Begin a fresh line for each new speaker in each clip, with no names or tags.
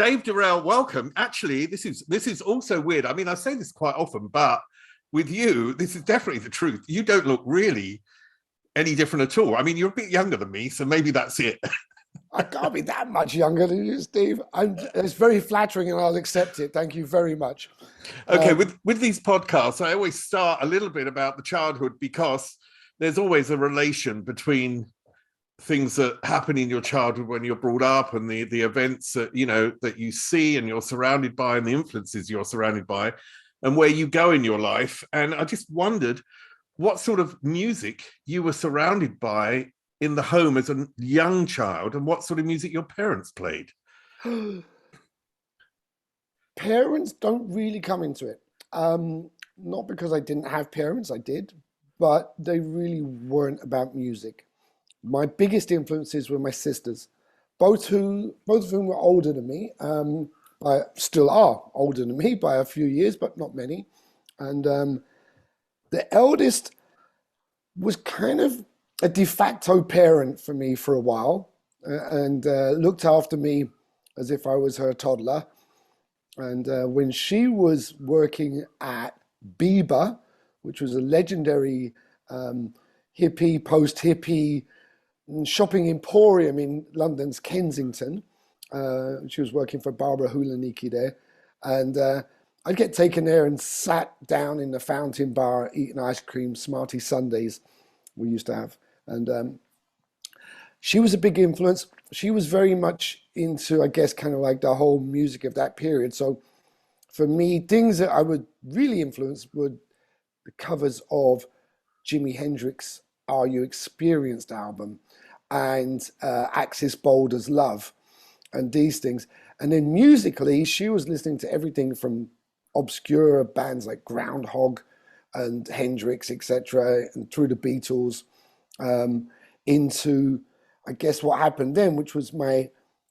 Dave Dorrell, welcome. Actually, this is also weird. I mean, I say this quite often, but with you, this is definitely the truth. You don't look really any different at all. I mean, you're a bit younger than me, so maybe that's it.
I can't be that much younger than you, Steve. It's very flattering and I'll accept it. Thank you very much.
Okay, with these podcasts, I always start a little bit about the childhood because there's always a relation between things that happen in your childhood when you're brought up and the events that, that you see and you're surrounded by and the influences you're surrounded by and where you go in your life. And I just wondered what sort of music you were surrounded by in the home as a young child and what sort of music your parents played.
Parents don't really come into it. Not because I didn't have parents, I did, but they really weren't about music. My biggest influences were my sisters, both of whom were older than me, still are older than me by a few years, but not many. And the eldest was kind of a de facto parent for me for a while and looked after me as if I was her toddler. And when she was working at Bieber, which was a legendary hippie, post-hippie shopping emporium in London's Kensington, she was working for Barbara Hulaniki there. And I'd get taken there and sat down in the fountain bar eating ice cream, Smarty Sundays we used to have. And she was a big influence. She was very much into, I guess, kind of like the whole music of that period. So for me, things that I would really influence were the covers of Jimi Hendrix' Are You Experienced album and Axis Boulder's Love and these things. And then musically, she was listening to everything from obscure bands like Groundhog and Hendrix, etc., and through the Beatles, into, I guess, what happened then, which was my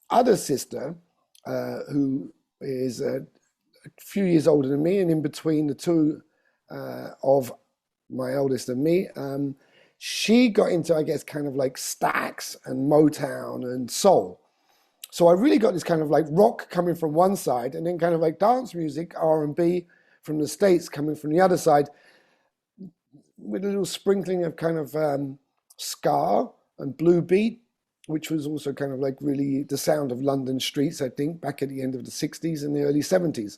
other sister, who is a few years older than me, and in between the two of my eldest and me, she got into, I guess, kind of like Stax and Motown and soul. So I really got this kind of like rock coming from one side, and then kind of like dance music, R&B from the States coming from the other side, with a little sprinkling of kind of ska and blue beat, which was also kind of like really the sound of London streets, I think, back at the end of the 60s and the early 70s.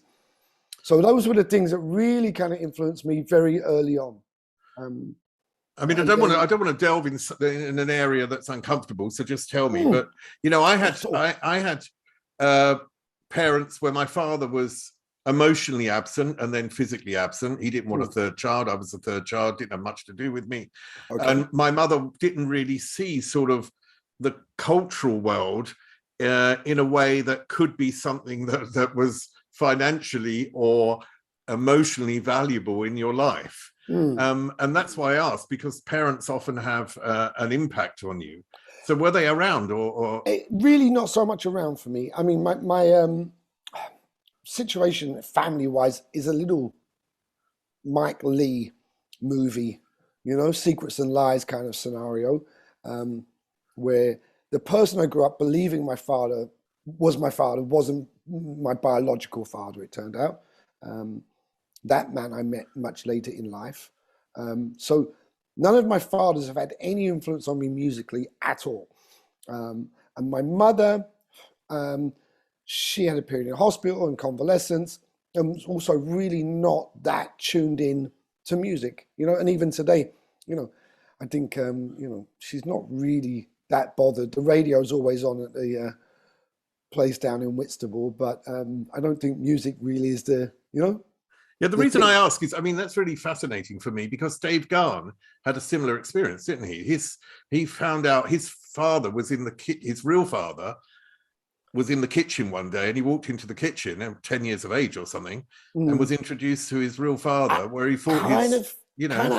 So those were the things that really kind of influenced me very early on.
I mean, I don't want to delve in an area that's uncomfortable, so just tell me. But I had parents where my father was emotionally absent and then physically absent. He didn't want a third child. I was the third child. Didn't have much to do with me. Okay. And my mother didn't really see sort of the cultural world in a way that could be something that was financially or emotionally valuable in your life. And that's why I asked, because parents often have an impact on you. So were they around or?
Really not so much around for me. I mean, my situation family-wise is a little Mike Lee movie, Secrets and Lies kind of scenario, where the person I grew up believing my father wasn't my biological father, it turned out. That man I met much later in life. So none of my fathers have had any influence on me musically at all. And my mother, she had a period in hospital and convalescence, and was also really not that tuned in to music, and even today, I think, she's not really that bothered. The radio's always on at the place down in Whitstable, but I don't think music really is the.
Yeah, the reason I ask is, I mean, that's really fascinating for me because Dave Garn had a similar experience, didn't he? He found out his father was his real father was in the kitchen one day, and he walked into the kitchen, 10 years of age or something, and was introduced to his real father, where he thought
kind of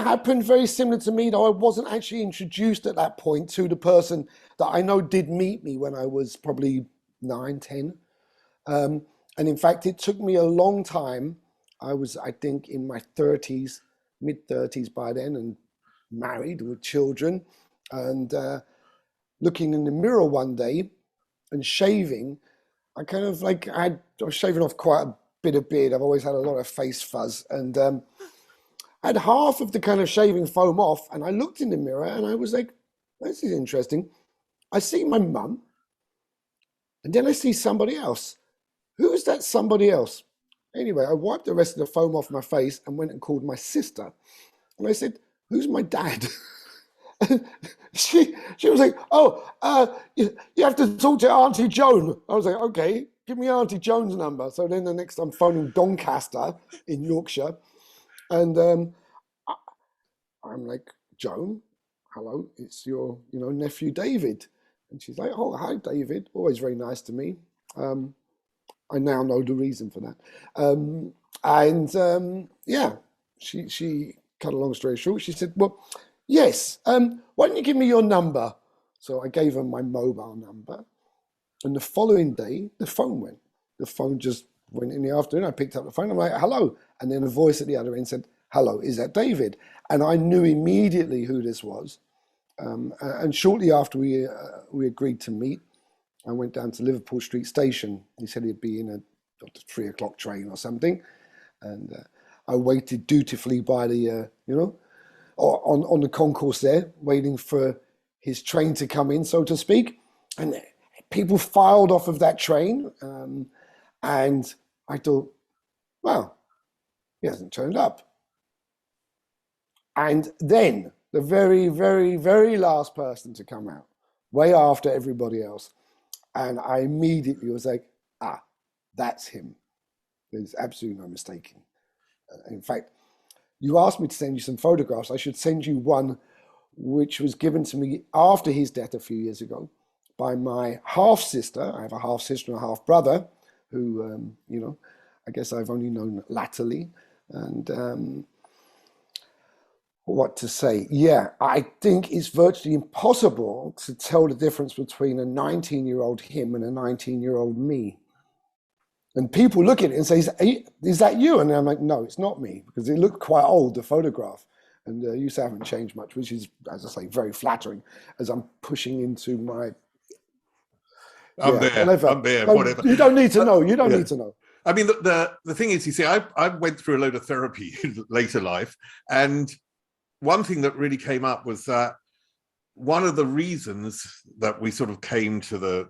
happened very similar to me, though I wasn't actually introduced at that point to the person that I know did meet me when I was probably 9, 10. And in fact, it took me a long time. I was, I think, in my 30s, mid-30s by then, and married with children, and looking in the mirror one day and shaving, I kind of like, I was shaving off quite a bit of beard. I've always had a lot of face fuzz, and I had half of the kind of shaving foam off, and I looked in the mirror and I was like, this is interesting. I see my mum, and then I see somebody else. Who's that somebody else? Anyway, I wiped the rest of the foam off my face and went and called my sister. And I said, who's my dad? she was like, oh, you have to talk to Auntie Joan. I was like, okay, give me Auntie Joan's number. So then the next I'm phoning Doncaster in Yorkshire. And I'm like, Joan, hello, it's your nephew David. And she's like, oh, hi, David. Always very nice to me. I now know the reason for that. Yeah, she cut a long story short. She said, well, yes, why don't you give me your number? So I gave her my mobile number. And the following day, the phone went. The phone just went in the afternoon. I picked up the phone. I'm like, hello. And then a voice at the other end said, hello, is that David? And I knew immediately who this was. And shortly after we agreed to meet, I went down to Liverpool Street Station. He said he'd be in a 3 o'clock train or something. And I waited dutifully by the, on the concourse there, waiting for his train to come in, so to speak. And people filed off of that train. And I thought, well, he hasn't turned up. And then the very, very, very last person to come out, way after everybody else. And I immediately was like, that's him. There's absolutely no mistaking. In fact, you asked me to send you some photographs. I should send you one which was given to me after his death a few years ago by my half-sister. I have a half-sister and a half-brother who, I guess I've only known latterly. And what to say? Yeah, I think it's virtually impossible to tell the difference between a 19-year-old him and a 19-year-old me. And people look at it and say, is that you? And I'm like, no, it's not me, because it looked quite old, the photograph. And you haven't changed much, which is, as I say, very flattering as I'm pushing into my...
I'm there, whatever.
You don't need to know. You don't need to know.
I mean, the thing is, you see, I went through a load of therapy in later life, and one thing that really came up was that one of the reasons that we sort of came to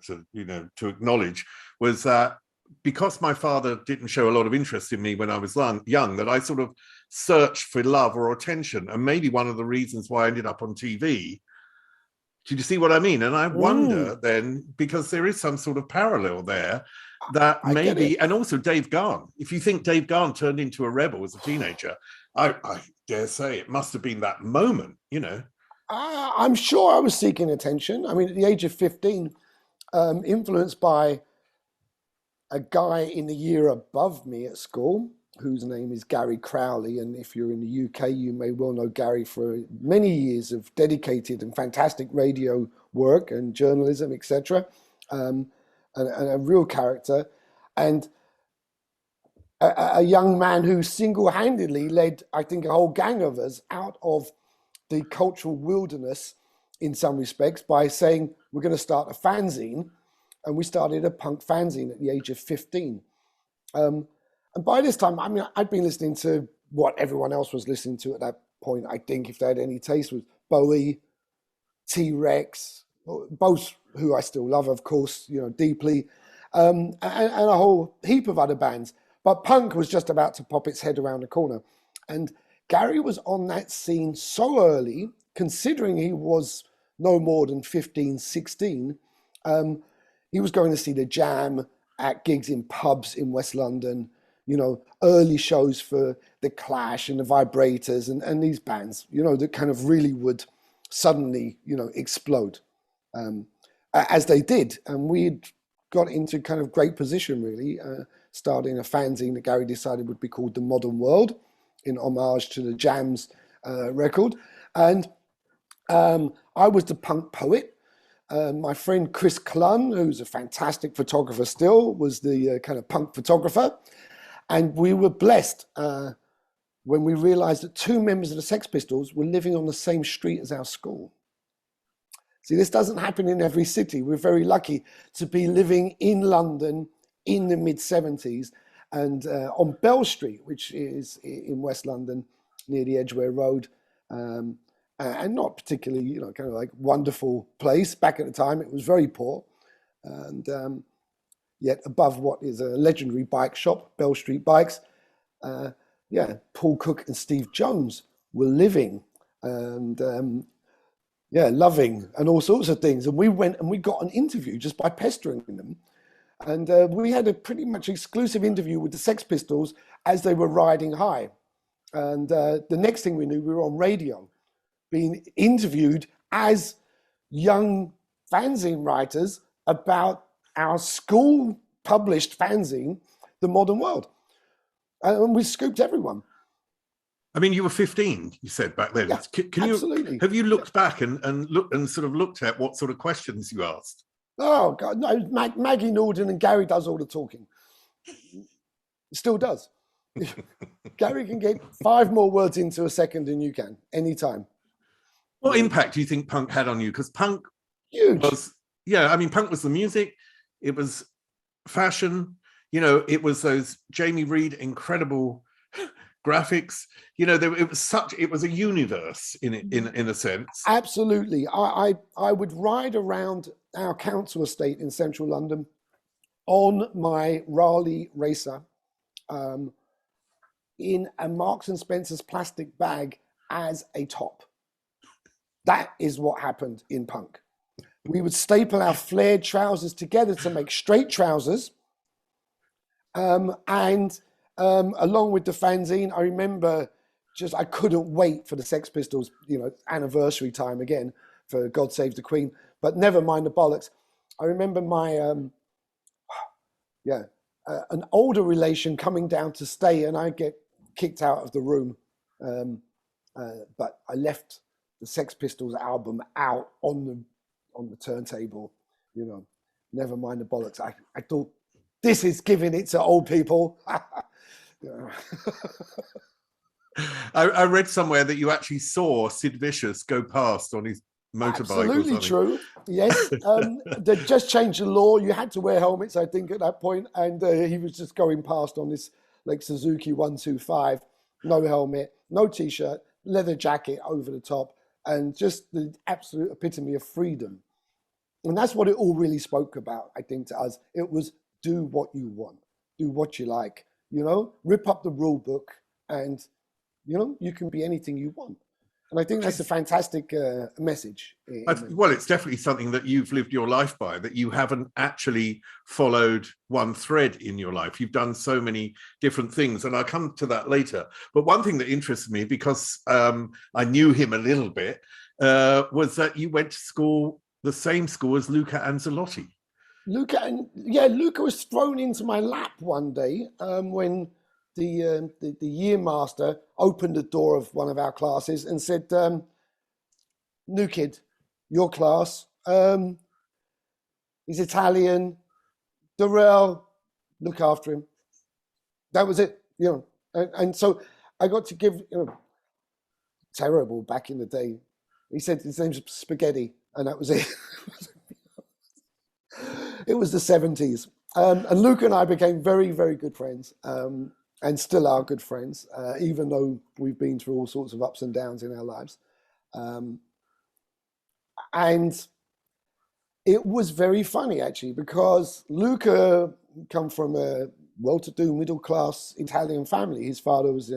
acknowledge was that because my father didn't show a lot of interest in me when I was young, that I sort of searched for love or attention. And maybe one of the reasons why I ended up on TV. Did you see what I mean? And I wonder then, because there is some sort of parallel there, that maybe, and also Dave Garn, if you think Dave Garn turned into a rebel as a teenager, I dare say it must have been that moment,
I'm sure I was seeking attention. I mean, at the age of 15, influenced by a guy in the year above me at school, whose name is Gary Crowley. And if you're in the UK, you may well know Gary for many years of dedicated and fantastic radio work and journalism, etc. And a real character. And a young man who single-handedly led, I think, a whole gang of us out of the cultural wilderness in some respects by saying, we're going to start a fanzine. And we started a punk fanzine at the age of 15. And by this time, I mean, I'd been listening to what everyone else was listening to at that point. I think, if they had any taste, was Bowie, T-Rex, both who I still love, of course, deeply, and a whole heap of other bands. But punk was just about to pop its head around the corner. And Gary was on that scene so early, considering he was no more than 15, 16. He was going to see the Jam at gigs in pubs in West London, early shows for the Clash and the Vibrators and these bands, that kind of really would suddenly, explode, as they did. And we'd got into kind of great position, really, starting a fanzine that Gary decided would be called The Modern World, in homage to the Jam's record. And I was the punk poet. My friend Chris Clun, who's a fantastic photographer still, was the kind of punk photographer. And we were blessed when we realized that 2 members of the Sex Pistols were living on the same street as our school. See, this doesn't happen in every city. We're very lucky to be living in London in the mid-70s. And on Bell Street, which is in West London, near the Edgware Road, and not particularly, you know, kind of like wonderful place. Back at the time, it was very poor. And yet above what is a legendary bike shop, Bell Street Bikes, Paul Cook and Steve Jones were living and loving and all sorts of things. And we went and we got an interview just by pestering them. And we had a pretty much exclusive interview with the Sex Pistols as they were riding high. And the next thing we knew, we were on radio being interviewed as young fanzine writers about our school published fanzine, The Modern World. And we scooped everyone.
I mean, you were 15, you said back then.
Yeah, absolutely.
Have you looked back and looked at what sort of questions you asked?
Oh, God, no, Maggie Norden and Gary does all the talking. Still does. Gary can get 5 more words into a second than you can, anytime.
What impact do you think punk had on you? Because punk
Huge.
Punk was the music, it was fashion, you know, it was those Jamie Reed incredible graphics, you know, it was a universe in a sense.
Absolutely. I would ride around our council estate in central London on my Raleigh racer in a Marks and Spencer's plastic bag as a top. That is what happened in punk. We would staple our flared trousers together to make straight trousers. And along with the fanzine, I remember I couldn't wait for the Sex Pistols, you know, anniversary time again for God Save the Queen, but never mind the bollocks. I remember my, an older relation coming down to stay and I get kicked out of the room. But I left the Sex Pistols album out on the turntable, you know, never mind the bollocks. I thought, this is giving it to old people.
I read somewhere that you actually saw Sid Vicious go past on his motorbike.
Absolutely true. Yes. They just changed the law. You had to wear helmets, I think, at that point. And he was just going past on this like Suzuki 125, no helmet, no T-shirt, leather jacket over the top, and just the absolute epitome of freedom. And that's what it all really spoke about, I think, to us. It was do what you want, do what you like, you know, rip up the rule book and, you know, you can be anything you want. And I think that's a fantastic message.
Well, it's definitely something that you've lived your life by, that you haven't actually followed one thread in your life. You've done so many different things, and I'll come to that later. But one thing that interests me, because I knew him a little bit, was that you went to school, the same school as Luca Anzalotti.
Luca was thrown into my lap one day when the year master opened the door of one of our classes and said, new kid, your class, he's Italian, Dorrell, look after him. That was it, you know. And so I got to give, you know, terrible back in the day. He said his name's Spaghetti, and that was it. It was the 70s. And Luke and I became very, very good friends. And still are good friends, even though we've been through all sorts of ups and downs in our lives. And it was very funny, actually, because Luca come from a well-to-do middle-class Italian family. His father was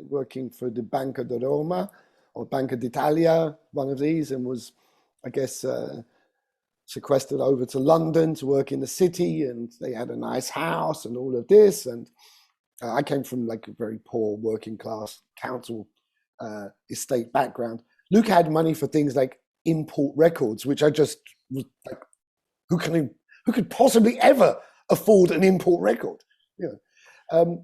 working for the Banca di Roma or Banca d'Italia, one of these, and was, I guess, sequestered over to London to work in the city, and they had a nice house and all of this. And I came from like a very poor working class council estate background. Luke had money for things like import records, which I just was like, who could possibly ever afford an import record? You know,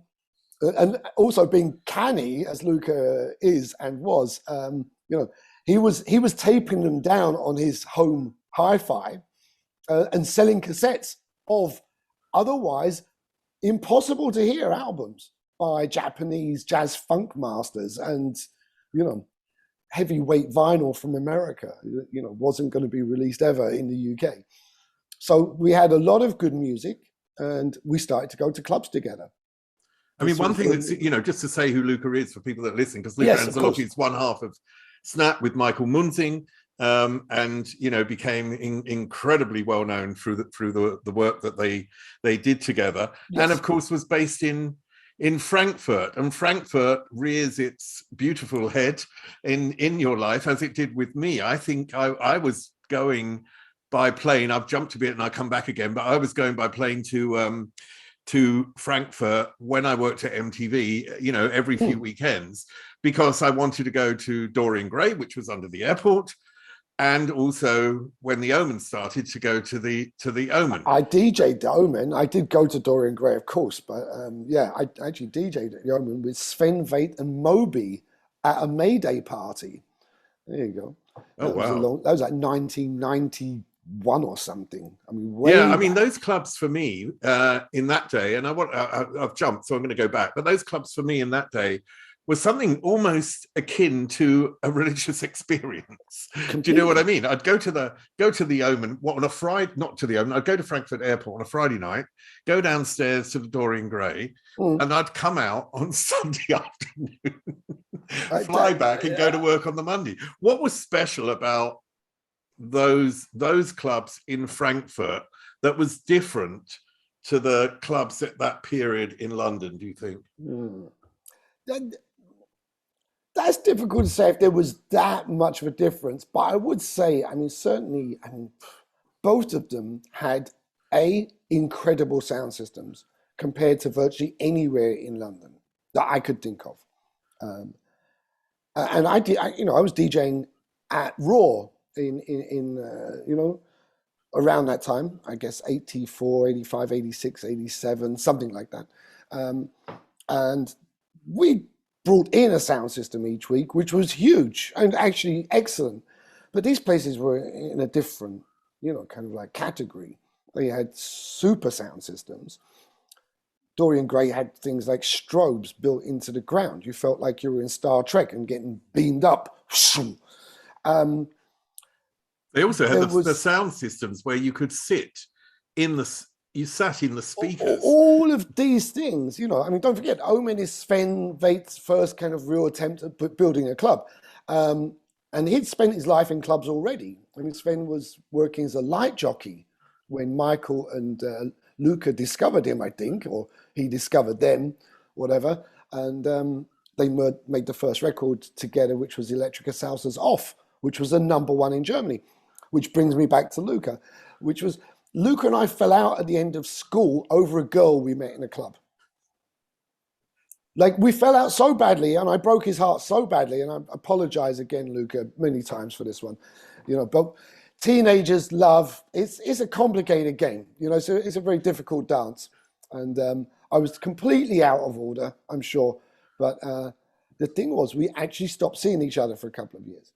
and also being canny as Luca is and was, you know, he was taping them down on his home hi-fi and selling cassettes of otherwise impossible to hear albums by Japanese jazz funk masters, and, you know, heavyweight vinyl from America, you know, wasn't going to be released ever in the UK. So we had a lot of good music, and we started to go to clubs together.
I mean, one thing that's, just to say who Luca is for people that listen, because Luca
Yes,
Anzalotti is one half of Snap with Michael Munzing, and became incredibly well known through the work that they did together, yes. And of course was based in Frankfurt, and Frankfurt rears its beautiful head in your life as it did with me. I think I was going by plane. I've jumped a bit and I come back again, but I was going by plane to Frankfurt when I worked at MTV, every few weekends, because I wanted to go to Dorian Gray, which was under the airport, and also when the Omen started, to go to the Omen.
I DJ'd the Omen. I did go to Dorian Gray, of course, but I actually DJ'd at the Omen with Sven Väth and Moby at a May Day party. There you go.
Oh, wow.
That was like 1991 or something. I mean,
back. Those clubs for me in that day, and I've jumped, so I'm going to go back, but those clubs for me in that day was something almost akin to a religious experience. Completely. Do you know what I mean? I'd go to the Omen on a Friday, not to the Omen. I'd go to Frankfurt Airport on a Friday night, go downstairs to the Dorian Gray, and I'd come out on Sunday afternoon, fly back, and go to work on the Monday. What was special about those clubs in Frankfurt that was different to the clubs at that period in London, do you think?
That's difficult to say if there was that much of a difference, but I would say, certainly, both of them had incredible sound systems compared to virtually anywhere in London that I could think of. And I was DJing at Raw in around that time, I guess 84, 85, 86, 87, something like that. And we brought in a sound system each week, which was huge and actually excellent. But these places were in a different, kind of like category. They had super sound systems. Dorian Gray had things like strobes built into the ground. You felt like you were in Star Trek and getting beamed up.
They also had the sound systems where you could sit you sat in the speakers.
All of these things, don't forget, Omen is Sven Väth's first kind of real attempt at building a club. And he'd spent his life in clubs already. Sven was working as a light jockey when Michael and Luca discovered him, I think, or he discovered them, whatever. And they made the first record together, which was Electrica Salsa's Off, which was a #1 in Germany, which brings me back to Luca, which was... Luca and I fell out at the end of school over a girl we met in a club. Like, we fell out so badly, and I broke his heart so badly, and I apologize again, Luca, many times for this one. But teenagers love, it's a complicated game, so it's a very difficult dance. And I was completely out of order, I'm sure. But the thing was, we actually stopped seeing each other for a couple of years.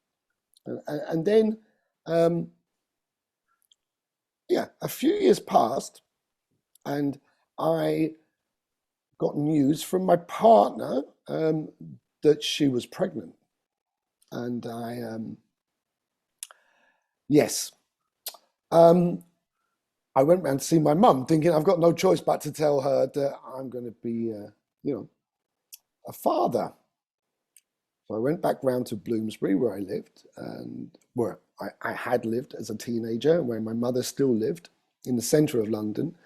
And then... a few years passed, and I got news from my partner that she was pregnant. And I went round to see my mum, thinking I've got no choice but to tell her that I'm going to be, a father. So I went back round to Bloomsbury, where I lived, and where I had lived as a teenager, where my mother still lived, in the centre of London.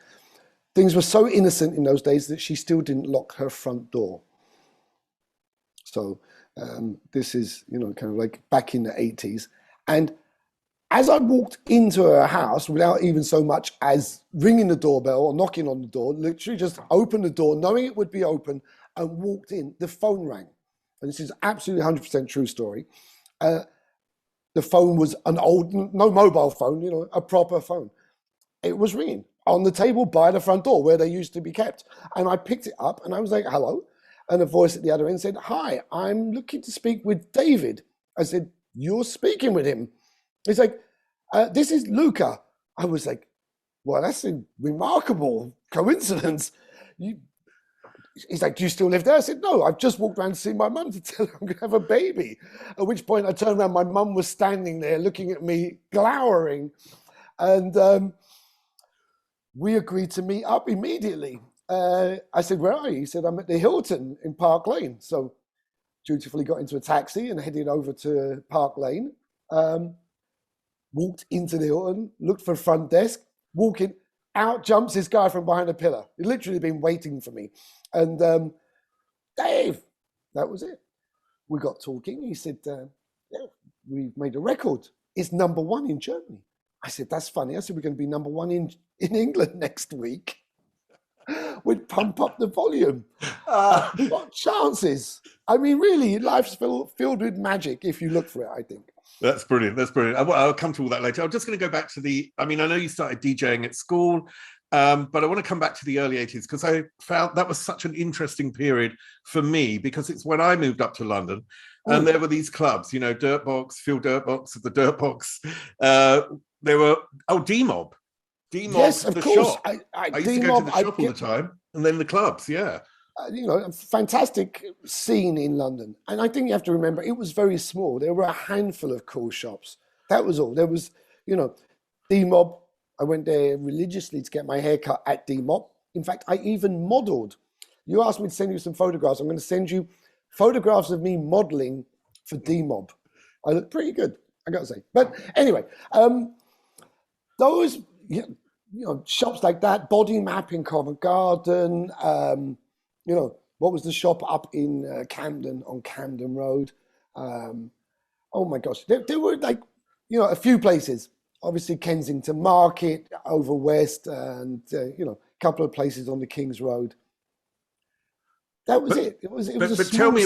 Things were so innocent in those days that she still didn't lock her front door. So this is, kind of like back in the 80s. And as I walked into her house, without even so much as ringing the doorbell or knocking on the door, literally just opened the door, knowing it would be open, and walked in, the phone rang. And this is absolutely 100% true story. The phone was an old, no mobile phone, a proper phone. It was ringing on the table by the front door where they used to be kept. And I picked it up and I was like, hello. And a voice at the other end said, hi, I'm looking to speak with David. I said, you're speaking with him? He's like, this is Luca. I was like, well, that's a remarkable coincidence. He's like, do you still live there? I said, no, I've just walked around to see my mum to tell her I'm going to have a baby. At which point I turned around, my mum was standing there looking at me, glowering. And we agreed to meet up immediately. I said, "Where are you?" He said, "I'm at the Hilton in Park Lane." So dutifully got into a taxi and headed over to Park Lane. Walked into the Hilton, looked for the front desk, walking out jumps this guy from behind a pillar. He'd literally been waiting for me. And Dave, that was it. We got talking. He said, yeah, we've made a record. It's #1 in Germany. I said, that's funny. I said, we're going to be #1 in England next week. We'd pump up the volume. What chances? I mean, really, life's filled with magic if you look for it, I think.
That's brilliant. That's brilliant. I'll come to all that later. I'm just going to go back to I mean, I know you started DJing at school, but I want to come back to the early 80s because I found that was such an interesting period for me because it's when I moved up to London and there were these clubs, you know, Dirtbox, Phil Dirtbox of the Dirtbox. There were, D-Mob. D-Mob,
yes, of
the
course.
shop. I used to go to the shop all the time and then the clubs, yeah.
You know, a fantastic scene in London. And I think you have to remember, it was very small. There were a handful of cool shops. That was all. There was, you know, D-Mob. I went there religiously to get my hair cut at D-Mob. In fact, I even modeled. You asked me to send you some photographs. I'm going to send you photographs of me modeling for D-Mob. I look pretty good, I got to say. But anyway, those, you know, shops like that, Body Map in Covent Garden, you know, what was the shop up in Camden, on Camden Road? Oh my gosh, there were like, you know, a few places. Obviously Kensington Market, over west, and, you know, a couple of places on the King's Road. That was it. It was
but tell me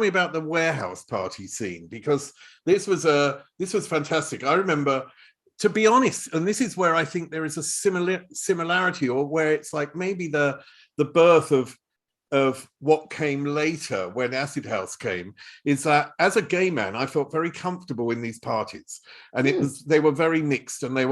about the warehouse party scene, because this was fantastic. I remember, to be honest, and this is where I think there is a similarity, or where it's like maybe the birth of what came later when Acid House came, is that as a gay man, I felt very comfortable in these parties, and they were very mixed, and they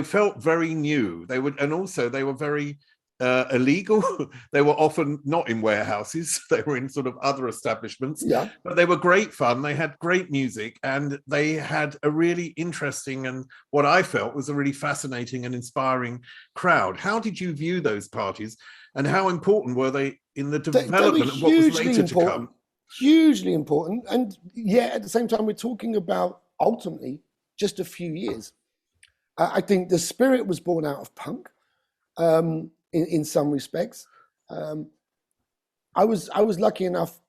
felt very new. They were very illegal. They were often not in warehouses. They were in sort of other establishments,
yeah.
But they were great fun. They had great music, and they had a really interesting, and what I felt was a really fascinating and inspiring crowd. How did you view those parties, and how important were they in the development of what was later to come?
Hugely important. And yeah, at the same time, we're talking about ultimately just a few years. I think the spirit was born out of punk. In some respects, I was lucky enough,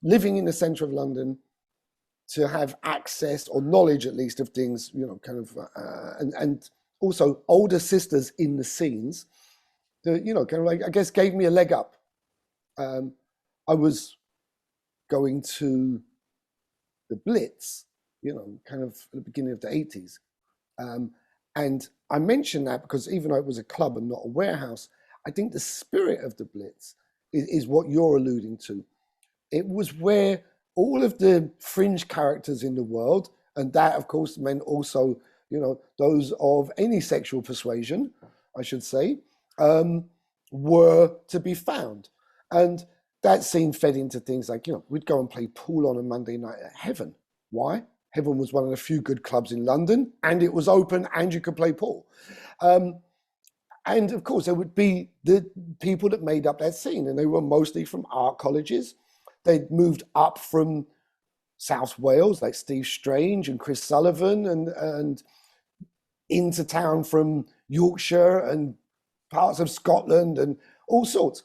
living in the centre of London, to have access, or knowledge at least, of things, you know, kind of, and also older sisters in the scenes that, you know, kind of like, I guess, gave me a leg up. I was going to the Blitz, you know, kind of at the beginning of the 80s. And I mention that because even though it was a club and not a warehouse, I think the spirit of the Blitz is what you're alluding to. It was where all of the fringe characters in the world, and that of course meant also, you know, those of any sexual persuasion, I should say, were to be found. And that scene fed into things like, you know, we'd go and play pool on a Monday night at Heaven. Why? Heaven was one of the few good clubs in London, and it was open, and you could play pool. And of course, there would be the people that made up that scene, and they were mostly from art colleges. They'd moved up from South Wales, like Steve Strange and Chris Sullivan, and into town from Yorkshire and parts of Scotland and all sorts.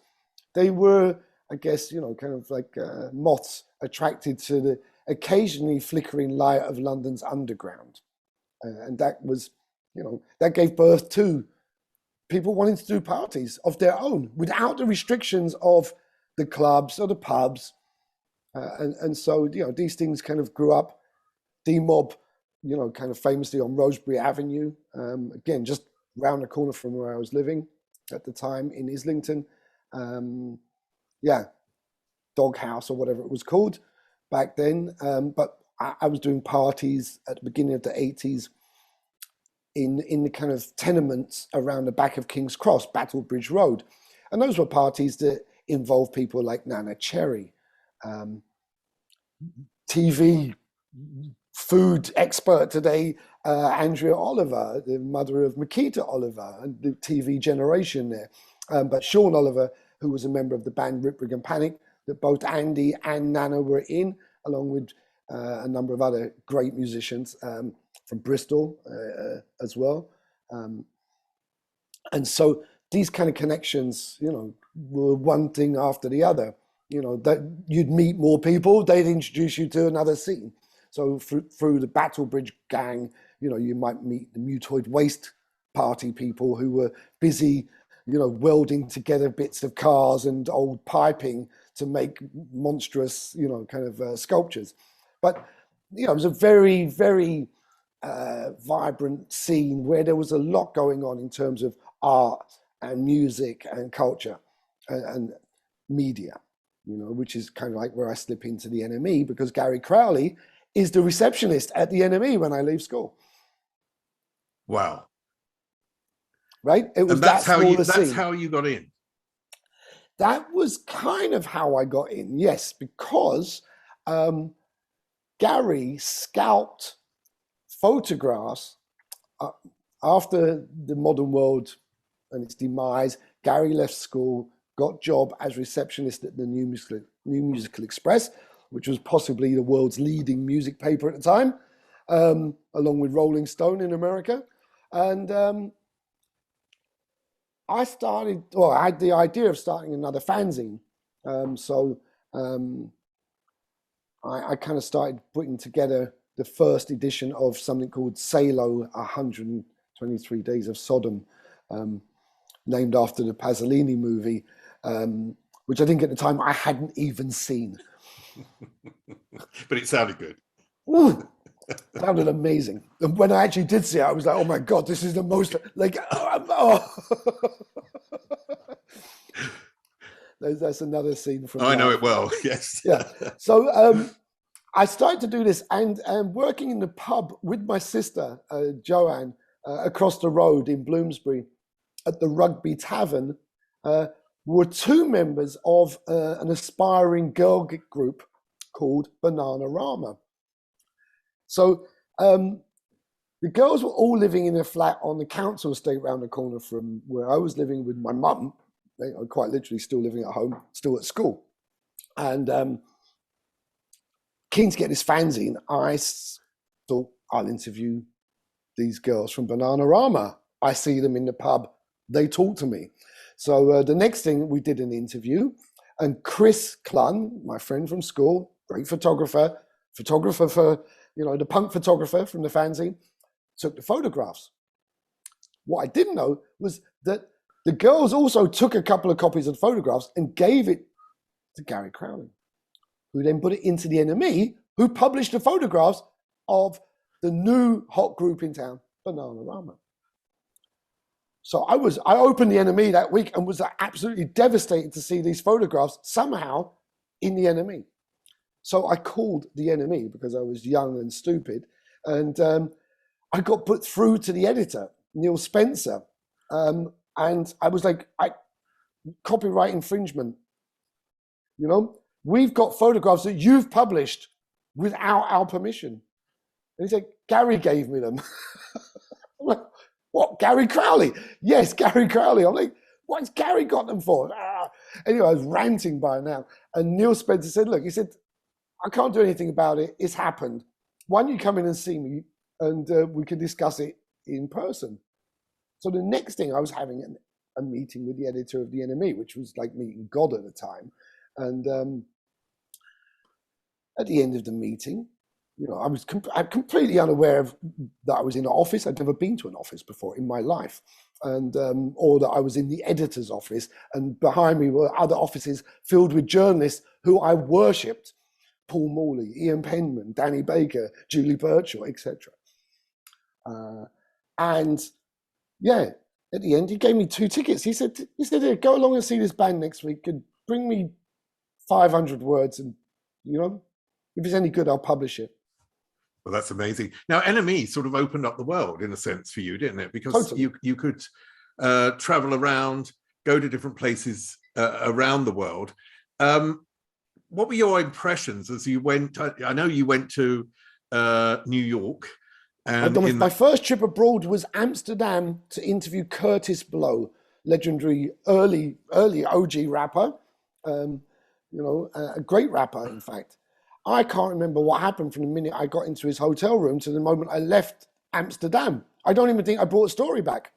They were, I guess, you know, kind of like moths attracted to the occasionally flickering light of London's underground. And that was, you know, that gave birth to people wanting to do parties of their own without the restrictions of the clubs or the pubs. And so, you know, these things kind of grew up. D-Mob, you know, kind of famously on Rosebery Avenue, again, just round the corner from where I was living at the time in Islington. Yeah, Doghouse or whatever it was called back then. But I was doing parties at the beginning of the 80s in the kind of tenements around the back of King's Cross, Battlebridge Road. And those were parties that involved people like Nana Cherry, TV food expert today, Andrea Oliver, the mother of Makita Oliver, and the TV generation there. But Sean Oliver, who was a member of the band Rip Rig and Panic, that both Andy and Nana were in, along with a number of other great musicians from Bristol as well. And so these kind of connections, you know, were one thing after the other. You know, that you'd meet more people, they'd introduce you to another scene. So through the Battle Bridge gang, you know, you might meet the Mutoid Waste Party people who were busy, you know, welding together bits of cars and old piping to make monstrous, you know, kind of sculptures. But, you know, it was a very, very vibrant scene where there was a lot going on in terms of art and music and culture and media, you know, which is kind of like where I slip into the NME, because Gary Crowley is the receptionist at the NME when I leave school.
Wow.
Right? It was
and that's how you got in.
That was kind of how I got in, yes, because Gary scalped photographs after the modern world and its demise. Gary left school, got job as receptionist at the New Musical Express, which was possibly the world's leading music paper at the time, along with Rolling Stone in America. And I had the idea of starting another fanzine. I kind of started putting together the first edition of something called Salo 123 Days of Sodom, named after the Pasolini movie, which I think at the time I hadn't even seen.
But it sounded good.
Ooh, sounded amazing. And when I actually did see it, I was like, oh my God, this is the most, like, That's another scene from
I know it well, yes.
Yeah. So I started to do this, and working in the pub with my sister, Joanne, across the road in Bloomsbury at the Rugby Tavern, were two members of an aspiring girl group called Bananarama. So the girls were all living in a flat on the council estate around the corner from where I was living with my mum. They are quite literally still living at home, still at school. And keen to get this fanzine, I thought I'll interview these girls from Bananarama. I see them in the pub. They talk to me. So the next thing, we did an interview, and Chris Clun, my friend from school, great photographer for, you know, the punk photographer from the fanzine, took the photographs. What I didn't know was that the girls also took a couple of copies of the photographs and gave it to Gary Crowley, who then put it into the NME, who published the photographs of the new hot group in town, Bananarama. So I opened the NME that week and was absolutely devastated to see these photographs somehow in the NME. So I called the NME because I was young and stupid, and I got put through to the editor, Neil Spencer, and I was like, copyright infringement. You know, we've got photographs that you've published without our permission. And he said, Gary gave me them. I'm like, what, Gary Crowley? Yes, Gary Crowley. I'm like, what's Gary got them for? Anyway, I was ranting by now. And Neil Spencer said, look, he said, I can't do anything about it. It's happened. Why don't you come in and see me and we can discuss it in person? So the next thing, I was having a meeting with the editor of the NME, which was like meeting God at the time. And at the end of the meeting, you know, I'm completely unaware of that I was in an office. I'd never been to an office before in my life, and or that I was in the editor's office, and behind me were other offices filled with journalists who I worshipped: Paul Morley, Ian Penman, Danny Baker, Julie Birchall, etc. And yeah, at the end, he gave me 2 tickets. He said, "Here, go along and see this band next week, and bring me 500 words, and you know, if it's any good, I'll publish it."
Well, that's amazing. Now, NME sort of opened up the world in a sense for you, didn't it? Because
Totally.
you could travel around, go to different places around the world. What were your impressions as you went? I know you went to New York.
And my first trip abroad was Amsterdam to interview Curtis Blow, legendary early OG rapper, a great rapper, in fact. I can't remember what happened from the minute I got into his hotel room to the moment I left Amsterdam. I don't even think I brought a story back.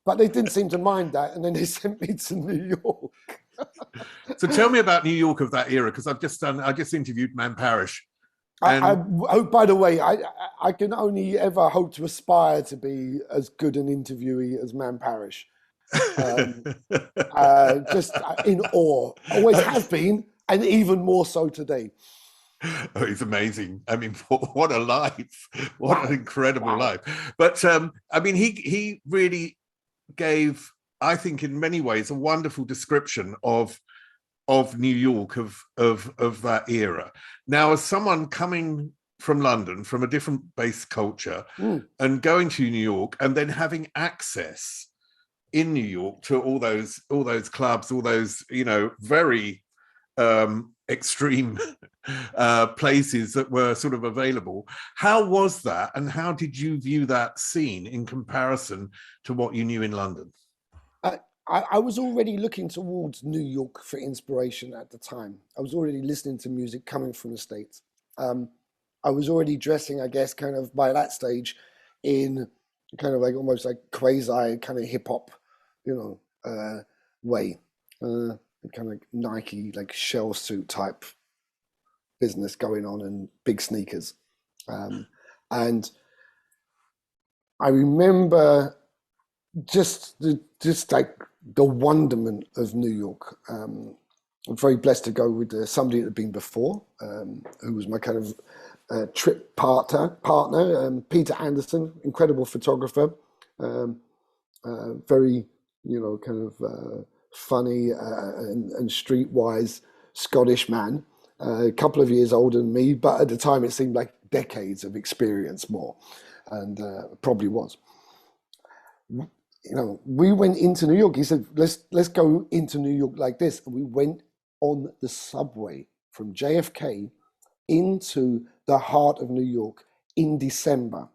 But they didn't seem to mind that, and then they sent me to New York.
So tell me about New York of that era, because I just interviewed m.a.r.r.s.
By the way, I can only ever hope to aspire to be as good an interviewee as m.a.r.r.s. Just in awe. Always have been, and even more so today.
Oh, he's amazing. I mean, what a life. What an incredible life. But I mean, he really gave, I think, in many ways, a wonderful description of New York, of that era. Now, as someone coming from London, from a different base culture, and going to New York, and then having access in New York to all those clubs, all those, you know, very extreme places that were sort of available. How was that, and how did you view that scene in comparison to what you knew in London?
I was already looking towards New York for inspiration at the time. I was already listening to music coming from the States. I was already dressing, I guess, kind of by that stage in kind of like almost like quasi kind of hip hop, way. Kind of like Nike, like shell suit type business going on, and big sneakers. And I remember just like the wonderment of New York. I'm very blessed to go with somebody that had been before, who was my kind of trip partner, Peter Anderson, incredible photographer, very, kind of funny and streetwise Scottish man, a couple of years older than me, but at the time it seemed like decades of experience more, and probably was. We went into New York. He said, let's go into New York like this. And we went on the subway from JFK into the heart of New York in December,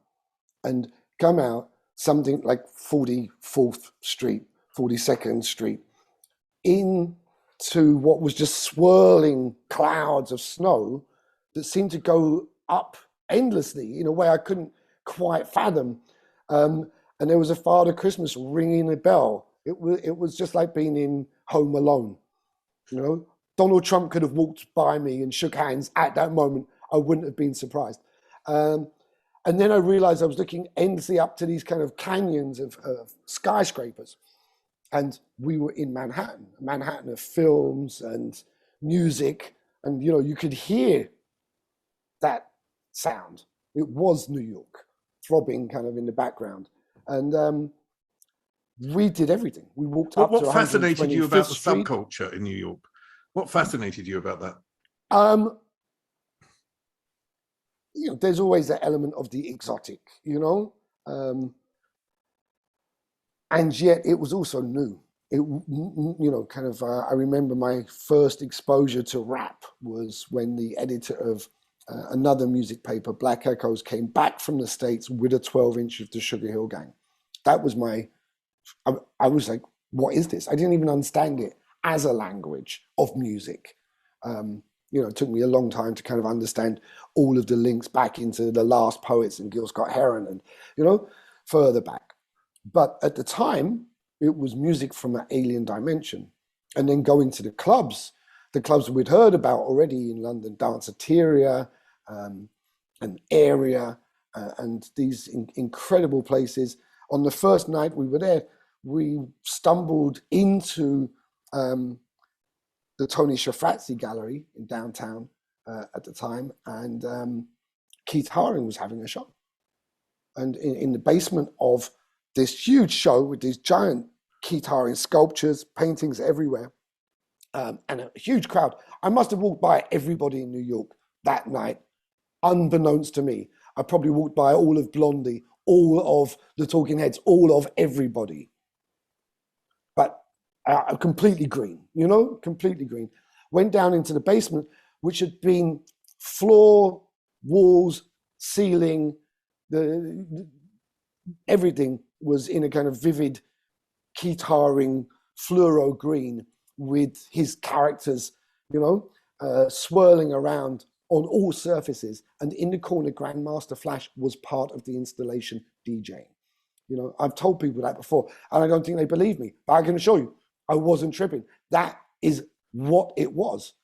and come out something like 44th Street, 42nd Street, into what was just swirling clouds of snow that seemed to go up endlessly in a way I couldn't quite fathom. And there was a Father Christmas ringing a bell. It was just like being in Home Alone. Donald Trump could have walked by me and shook hands at that moment. I wouldn't have been surprised. And then I realized I was looking endlessly up to these kind of canyons of skyscrapers. And we were in Manhattan of films and music. And, you could hear that sound. It was New York throbbing kind of in the background. And we did everything. We walked up to 125th Street.
What fascinated you about the subculture in New York? What fascinated you about that?
There's always that element of the exotic, and yet it was also new. I remember my first exposure to rap was when the editor of another music paper, Black Echoes, came back from the States with a 12-inch of the Sugar Hill Gang. That was I was like, what is this? I didn't even understand it as a language of music. It took me a long time to kind of understand all of the links back into the Last Poets and Gil Scott-Heron and, further back. But at the time, it was music from an alien dimension. And then going to the clubs we'd heard about already in London, Danceteria, and Area, and these incredible places. On the first night we were there, we stumbled into the Tony Shafratzi Gallery in downtown at the time, and Keith Haring was having a show. And in the basement of this huge show with these giant Keith Haring sculptures, paintings everywhere, and a huge crowd. I must have walked by everybody in New York that night, unbeknownst to me. I probably walked by all of Blondie, all of the Talking Heads, all of everybody. But completely green, completely green. Went down into the basement, which had been floor walls, ceiling, everything was in a kind of vivid keytarring fluoro green with his characters, swirling around on all surfaces. And in the corner, Grandmaster Flash was part of the installation DJing. I've told people that before, and I don't think they believe me, but I can assure you, I wasn't tripping. That is what it was.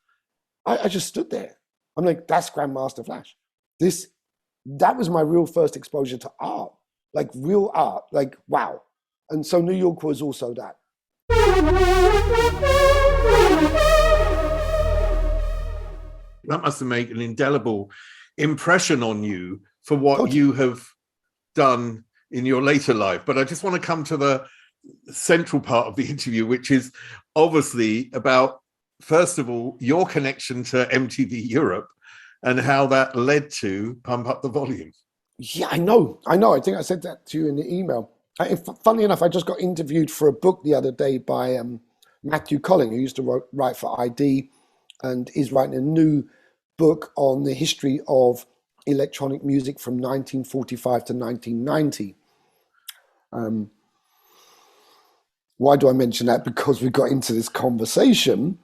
I just stood there. I'm like, that's Grandmaster Flash. That was my real first exposure to art, like real art, like, wow. And so New York was also that.
That must have made an indelible impression on you for what you have done in your later life. But I just want to come to the central part of the interview, which is obviously about, first of all, your connection to MTV Europe and how that led to Pump Up the Volume.
Yeah, I know. I think I said that to you in the email. Funnily enough, I just got interviewed for a book the other day by Matthew Colling, who used to write for ID, and is writing a new book on the history of electronic music from 1945 to 1990. Why do I mention that? Because we got into this conversation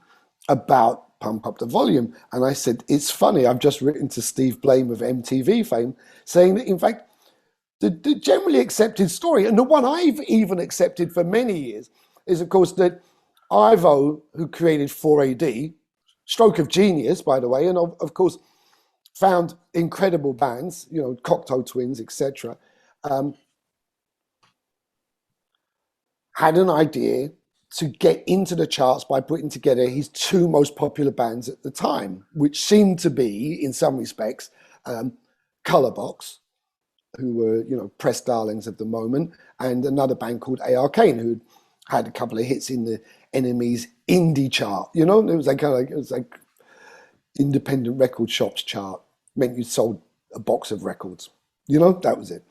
about Pump Up the Volume. And I said, it's funny, I've just written to Steve Blame of MTV fame, saying that, in fact, the generally accepted story, and the one I've even accepted for many years, is, of course, that Ivo, who created 4AD, stroke of genius, by the way, and of course, found incredible bands, Cocteau Twins, etc., had an idea to get into the charts by putting together his two most popular bands at the time, which seemed to be, in some respects, Colorbox, who were, press darlings of the moment, and another band called A.R. Kane, who had a couple of hits in the NME's indie chart. It was like independent record shops chart. Meant you sold a box of records. That was it.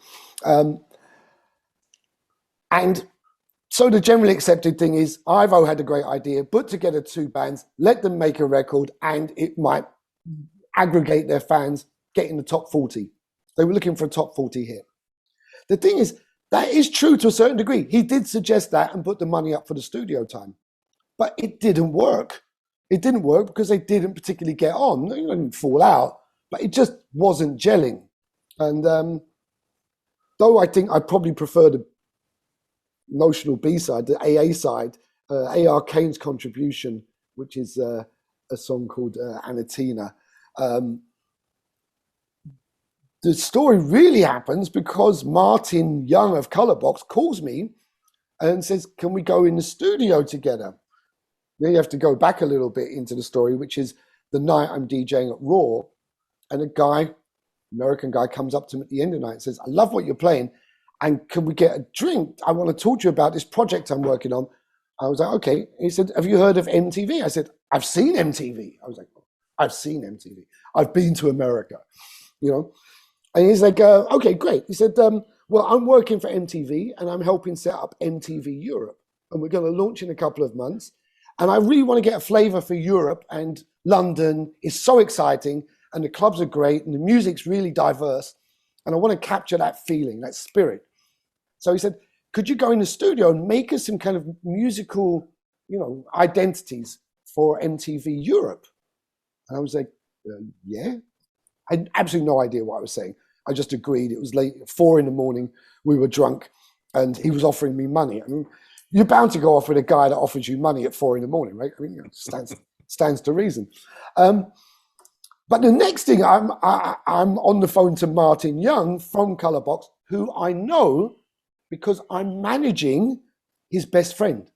And so the generally accepted thing is Ivo had a great idea, put together two bands, let them make a record, and it might aggregate their fans, get in the top 40. They were looking for a top 40 hit. The thing is, that is true to a certain degree. He did suggest that and put the money up for the studio time. But it didn't work. It didn't work because they didn't particularly get on. They didn't fall out, but it just wasn't gelling. And though I think I probably prefer the notional B-side, the AA side, A.R. Kane's contribution, which is a song called Anatina. The story really happens because Martin Young of Colorbox calls me and says, can we go in the studio together? Then you have to go back a little bit into the story, which is the night I'm DJing at Raw, and a guy, American guy, comes up to me at the end of the night and says, I love what you're playing, and can we get a drink? I want to talk to you about this project I'm working on. I was like, okay. He said, have you heard of MTV? I said, I've seen MTV. I was like, I've seen MTV. I've been to America, And he's like, okay, great. He said, well, I'm working for MTV and I'm helping set up MTV Europe. And we're going to launch in a couple of months. And I really want to get a flavor for Europe, and London is so exciting and the clubs are great and the music's really diverse. And I want to capture that feeling, that spirit. So he said, could you go in the studio and make us some kind of musical, identities for MTV Europe? And I was like, yeah. I had absolutely no idea what I was saying. I just agreed. It was late, 4 a.m. We were drunk, and he was offering me money. I mean, you're bound to go off with a guy that offers you money at 4 a.m, right? I mean, stands to reason. But the next thing, I'm on the phone to Martin Young from Colorbox, who I know because I'm managing his best friend,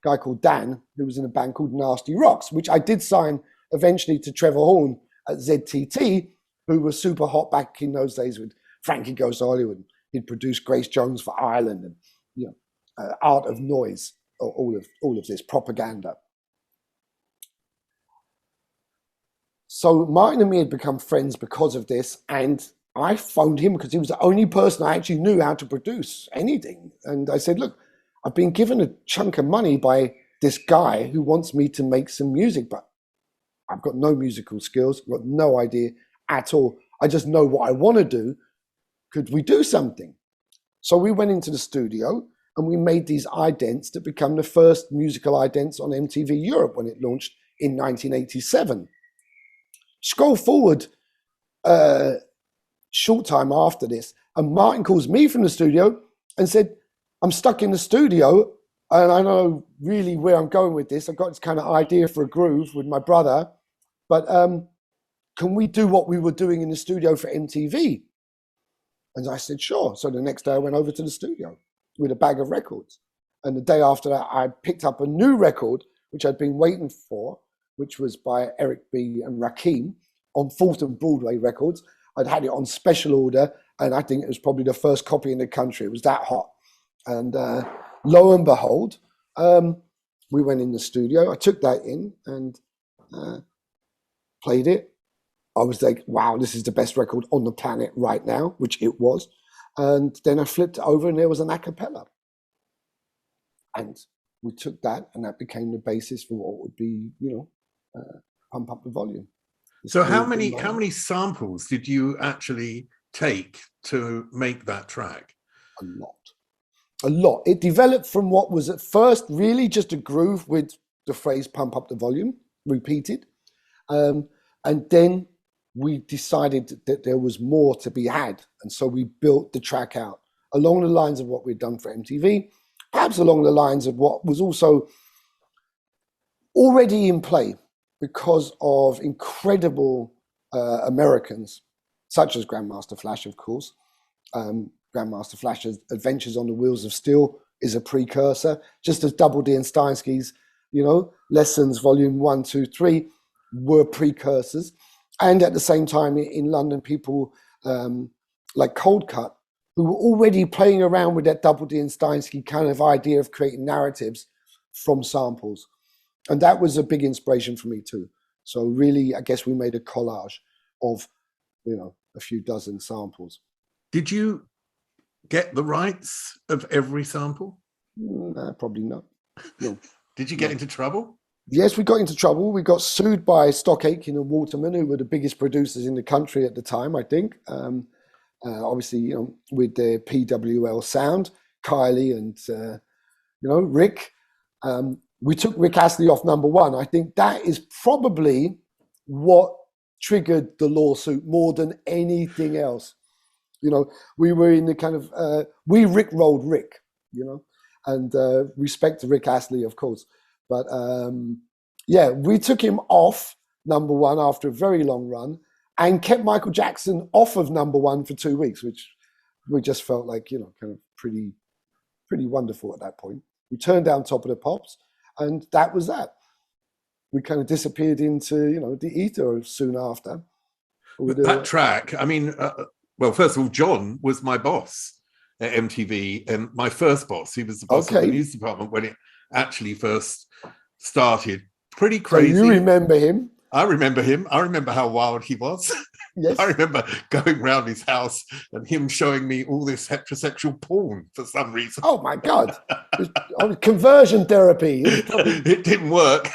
a guy called Dan, who was in a band called Nasty Rocks, which I did sign eventually to Trevor Horn at ZTT, who was super hot back in those days with Frankie Goes to Hollywood. He'd produced Grace Jones for Ireland and Art of Noise, all of this propaganda. So Martin and me had become friends because of this, and I phoned him because he was the only person I actually knew how to produce anything. And I said, look, I've been given a chunk of money by this guy who wants me to make some music, but I've got no musical skills, I've got no idea at all. I just know what I want to do. Could we do something? So we went into the studio and we made these idents that become the first musical idents on MTV Europe when it launched in 1987. Scroll forward short time after this, and Martin calls me from the studio and said, I'm stuck in the studio and I know really where I'm going with this. I've got this kind of idea for a groove with my brother, but can we do what we were doing in the studio for MTV? And I said, sure. So the next day I went over to the studio with a bag of records. And the day after that, I picked up a new record, which I'd been waiting for, which was by Eric B. and Rakim on Fulton Broadway Records. I'd had it on special order, and I think it was probably the first copy in the country. It was that hot. And lo and behold, we went in the studio. I took that in and played it. I was like, wow, this is the best record on the planet right now, which it was. And then I flipped it over and there was an a cappella. And we took that and that became the basis for what would be, Pump Up the Volume.
So how many samples did you actually take to make that track?
A lot. It developed from what was at first really just a groove with the phrase Pump Up the Volume repeated. And then we decided that there was more to be had. And so we built the track out along the lines of what we'd done for MTV, perhaps along the lines of what was also already in play because of incredible Americans, such as Grandmaster Flash, of course. Grandmaster Flash's Adventures on the Wheels of Steel is a precursor, just as Double D and Steinsky's, Lessons Volume 1, 2, 3 were precursors. And at the same time, in London, people like Cold Cut, who were already playing around with that Double D and Steinsky kind of idea of creating narratives from samples. And that was a big inspiration for me too. So really, I guess we made a collage of, a few dozen samples.
Did you get the rights of every sample?
Probably not. No.
Did you get into trouble?
Yes, we got into trouble. We got sued by Stock Aitken and Waterman, who were the biggest producers in the country at the time, I think. Obviously, with the PWL sound, Kylie and, Rick. We took Rick Astley off number one. I think that is probably what triggered the lawsuit more than anything else. We were in the kind of, we Rick-rolled Rick, and respect to Rick Astley, of course. But we took him off number one after a very long run and kept Michael Jackson off of number one for 2 weeks, which we just felt like, kind of pretty wonderful at that point. We turned down Top of the Pops and that was that. We kind of disappeared into, the ether soon after.
That track, I mean, first of all, John was my boss at MTV and my first boss. He was the boss of the news department when it actually first started. Pretty crazy.
So you remember him?
I remember him. I remember how wild he was.
Yes.
I remember going round his house and him showing me all this heterosexual porn for some reason.
Oh my God. Conversion therapy.
It didn't work.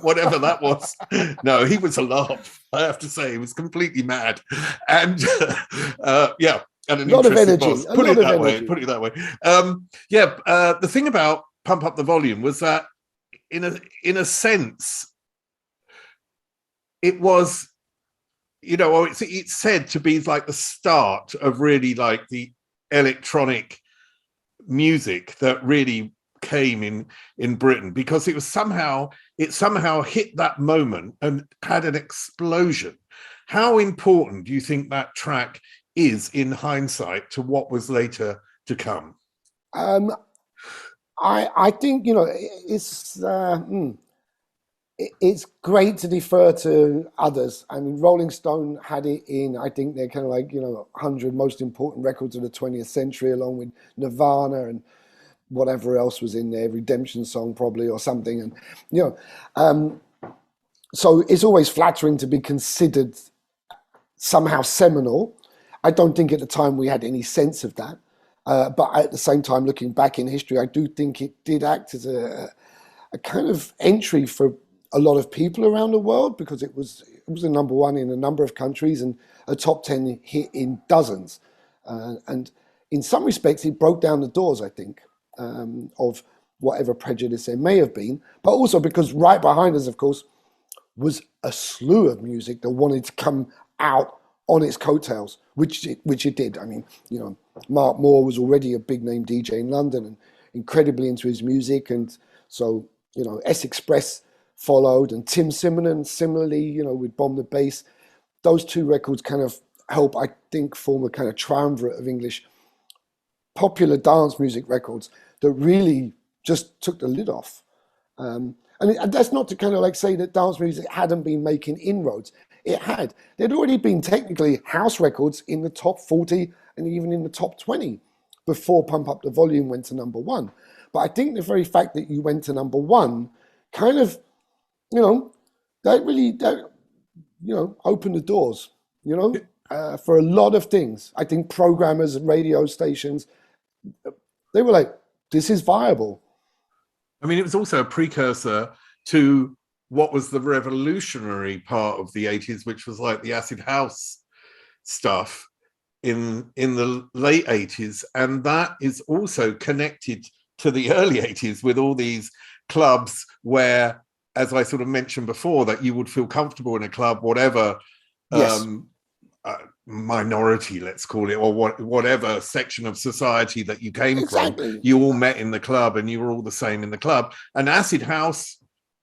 Whatever that was. No, he was a laugh. I have to say, he was completely mad. And and an
lot of energy.
Boss. Put it that way. The thing about Pump Up the Volume was that in a sense, it was, it's said to be like the start of really like the electronic music that really came in Britain, because it somehow hit that moment and had an explosion. How important do you think that track is in hindsight to what was later to come?
I think, it's great to defer to others. I mean, Rolling Stone had it in, I think they're kind of like, 100 most important records of the 20th century, along with Nirvana and whatever else was in there, Redemption Song probably or something. And, so it's always flattering to be considered somehow seminal. I don't think at the time we had any sense of that. But at the same time, looking back in history, I do think it did act as a kind of entry for a lot of people around the world because it was a number one in a number of countries and a top 10 hit in dozens. And in some respects, it broke down the doors, I think, of whatever prejudice there may have been, but also because right behind us, of course, was a slew of music that wanted to come out on its coattails, which it did. I mean, you know, m.a.r.r. was already a big name DJ in London and incredibly into his music, and so, you know, S Express followed, and Tim Seminal similarly, you know, with Bomb the Bass. Those two records kind of help, I think, form a kind of triumvirate of English popular dance music records that really just took the lid off. And that's not to kind of like say that dance music hadn't been making inroads. It had. There'd already been technically house records in the top 40 and even in the top 20 before Pump Up the Volume went to number one. But I think the very fact that you went to number one kind of, you know, that you know, opened the doors, you know, for a lot of things. I think programmers and radio stations, they were like, this is viable.
I mean, it was also a precursor to what was the revolutionary part of the 80s, which was like the acid house stuff in the late 80s. And that is also connected to the early 80s with all these clubs where, as I sort of mentioned before, that you would feel comfortable in a club, whatever
Yes.
Minority, let's call it, or whatever section of society that you came
Exactly.
from, you all met in the club and you were all the same in the club. And acid house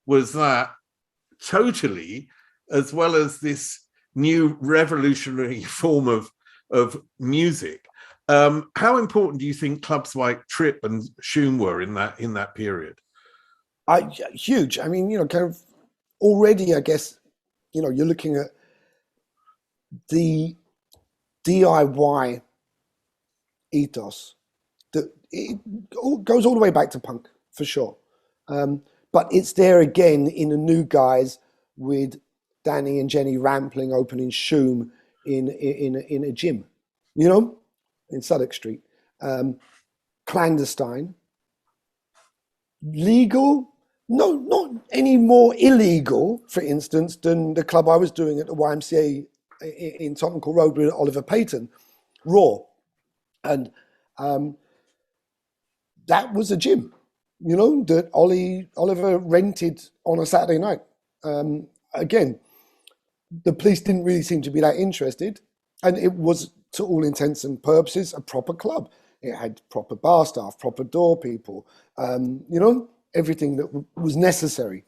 was that totally, as well as this new revolutionary form of music. How important do you think clubs like Trip and Shoom were in that period?
Huge. I mean, you know, kind of already, I guess, you know, you're looking at the DIY ethos that it goes all the way back to punk for sure. But it's there again in the new guys with Danny and Jenny Rampling opening Shoom in a gym, you know, in Southwark Street. Clandestine. Legal? No, not any more illegal, for instance, than the club I was doing at the YMCA in Tottenham Court Road with Oliver Payton, Raw. And that was a gym, you know, that Oliver rented on a Saturday night. Again, the police didn't really seem to be that interested. And it was, to all intents and purposes, a proper club. It had proper bar staff, proper door people, you know, everything that was necessary.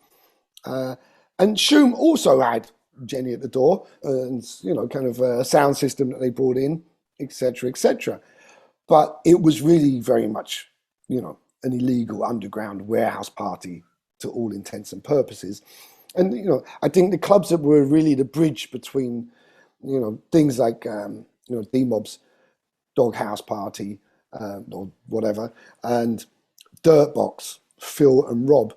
And Shoom also had Jenny at the door and, you know, kind of a sound system that they brought in, etc., etc. But it was really very much, you know, an illegal underground warehouse party to all intents and purposes. And, you know, I think the clubs that were really the bridge between, you know, things like, you know, D-Mob's Doghouse Party or whatever, and Dirtbox, Phil and Rob,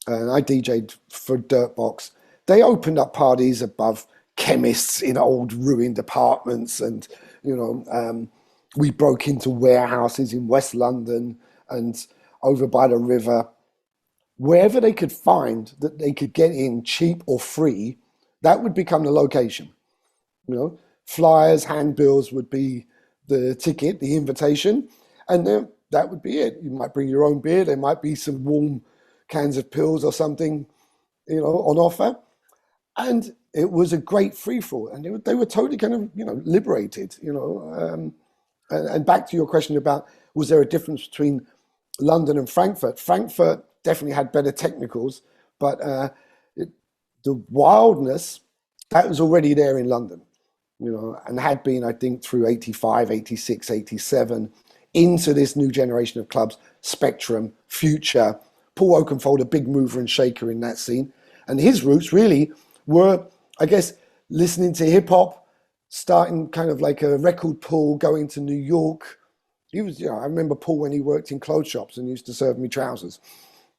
and I DJ'd for Dirtbox. They opened up parties above chemists in old ruined apartments, and, you know, we broke into warehouses in West London and over by the river. Wherever they could find that they could get in cheap or free, that would become the location. You know, flyers, handbills would be the ticket, the invitation, and then that would be it. You might bring your own beer. There might be some warm cans of pills or something, you know, on offer. And it was a great free-for-all. And they were totally kind of, you know, liberated, you know. And back to your question about, was there a difference between London and Frankfurt? Frankfurt definitely had better technicals, but the wildness, that was already there in London, you know, and had been, I think, through 85, 86, 87, into this new generation of clubs, Spectrum, Future. Paul Oakenfold, a big mover and shaker in that scene. And his roots really were, I guess, listening to hip hop, starting kind of like a record pool, going to New York. He was, you know, I remember Paul when he worked in clothes shops and used to serve me trousers,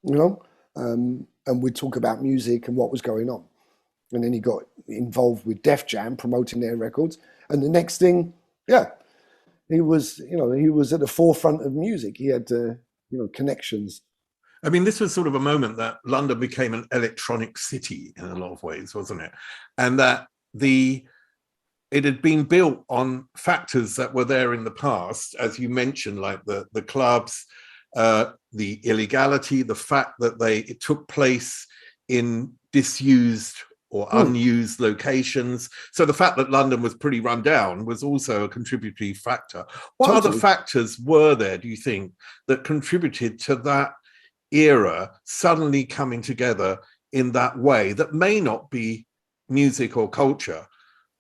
you know, and we'd talk about music and what was going on. And then he got involved with Def Jam, promoting their records. And the next thing, yeah, he was, you know, he was at the forefront of music. He had, you know, connections.
I mean, this was sort of a moment that London became an electronic city in a lot of ways, wasn't it? And that it had been built on factors that were there in the past, as you mentioned, like the clubs, the illegality, the fact that it took place in disused or unused locations. So the fact that London was pretty run down was also a contributory factor. What other factors were there, do you think, that contributed to that era suddenly coming together in that way that may not be music or culture?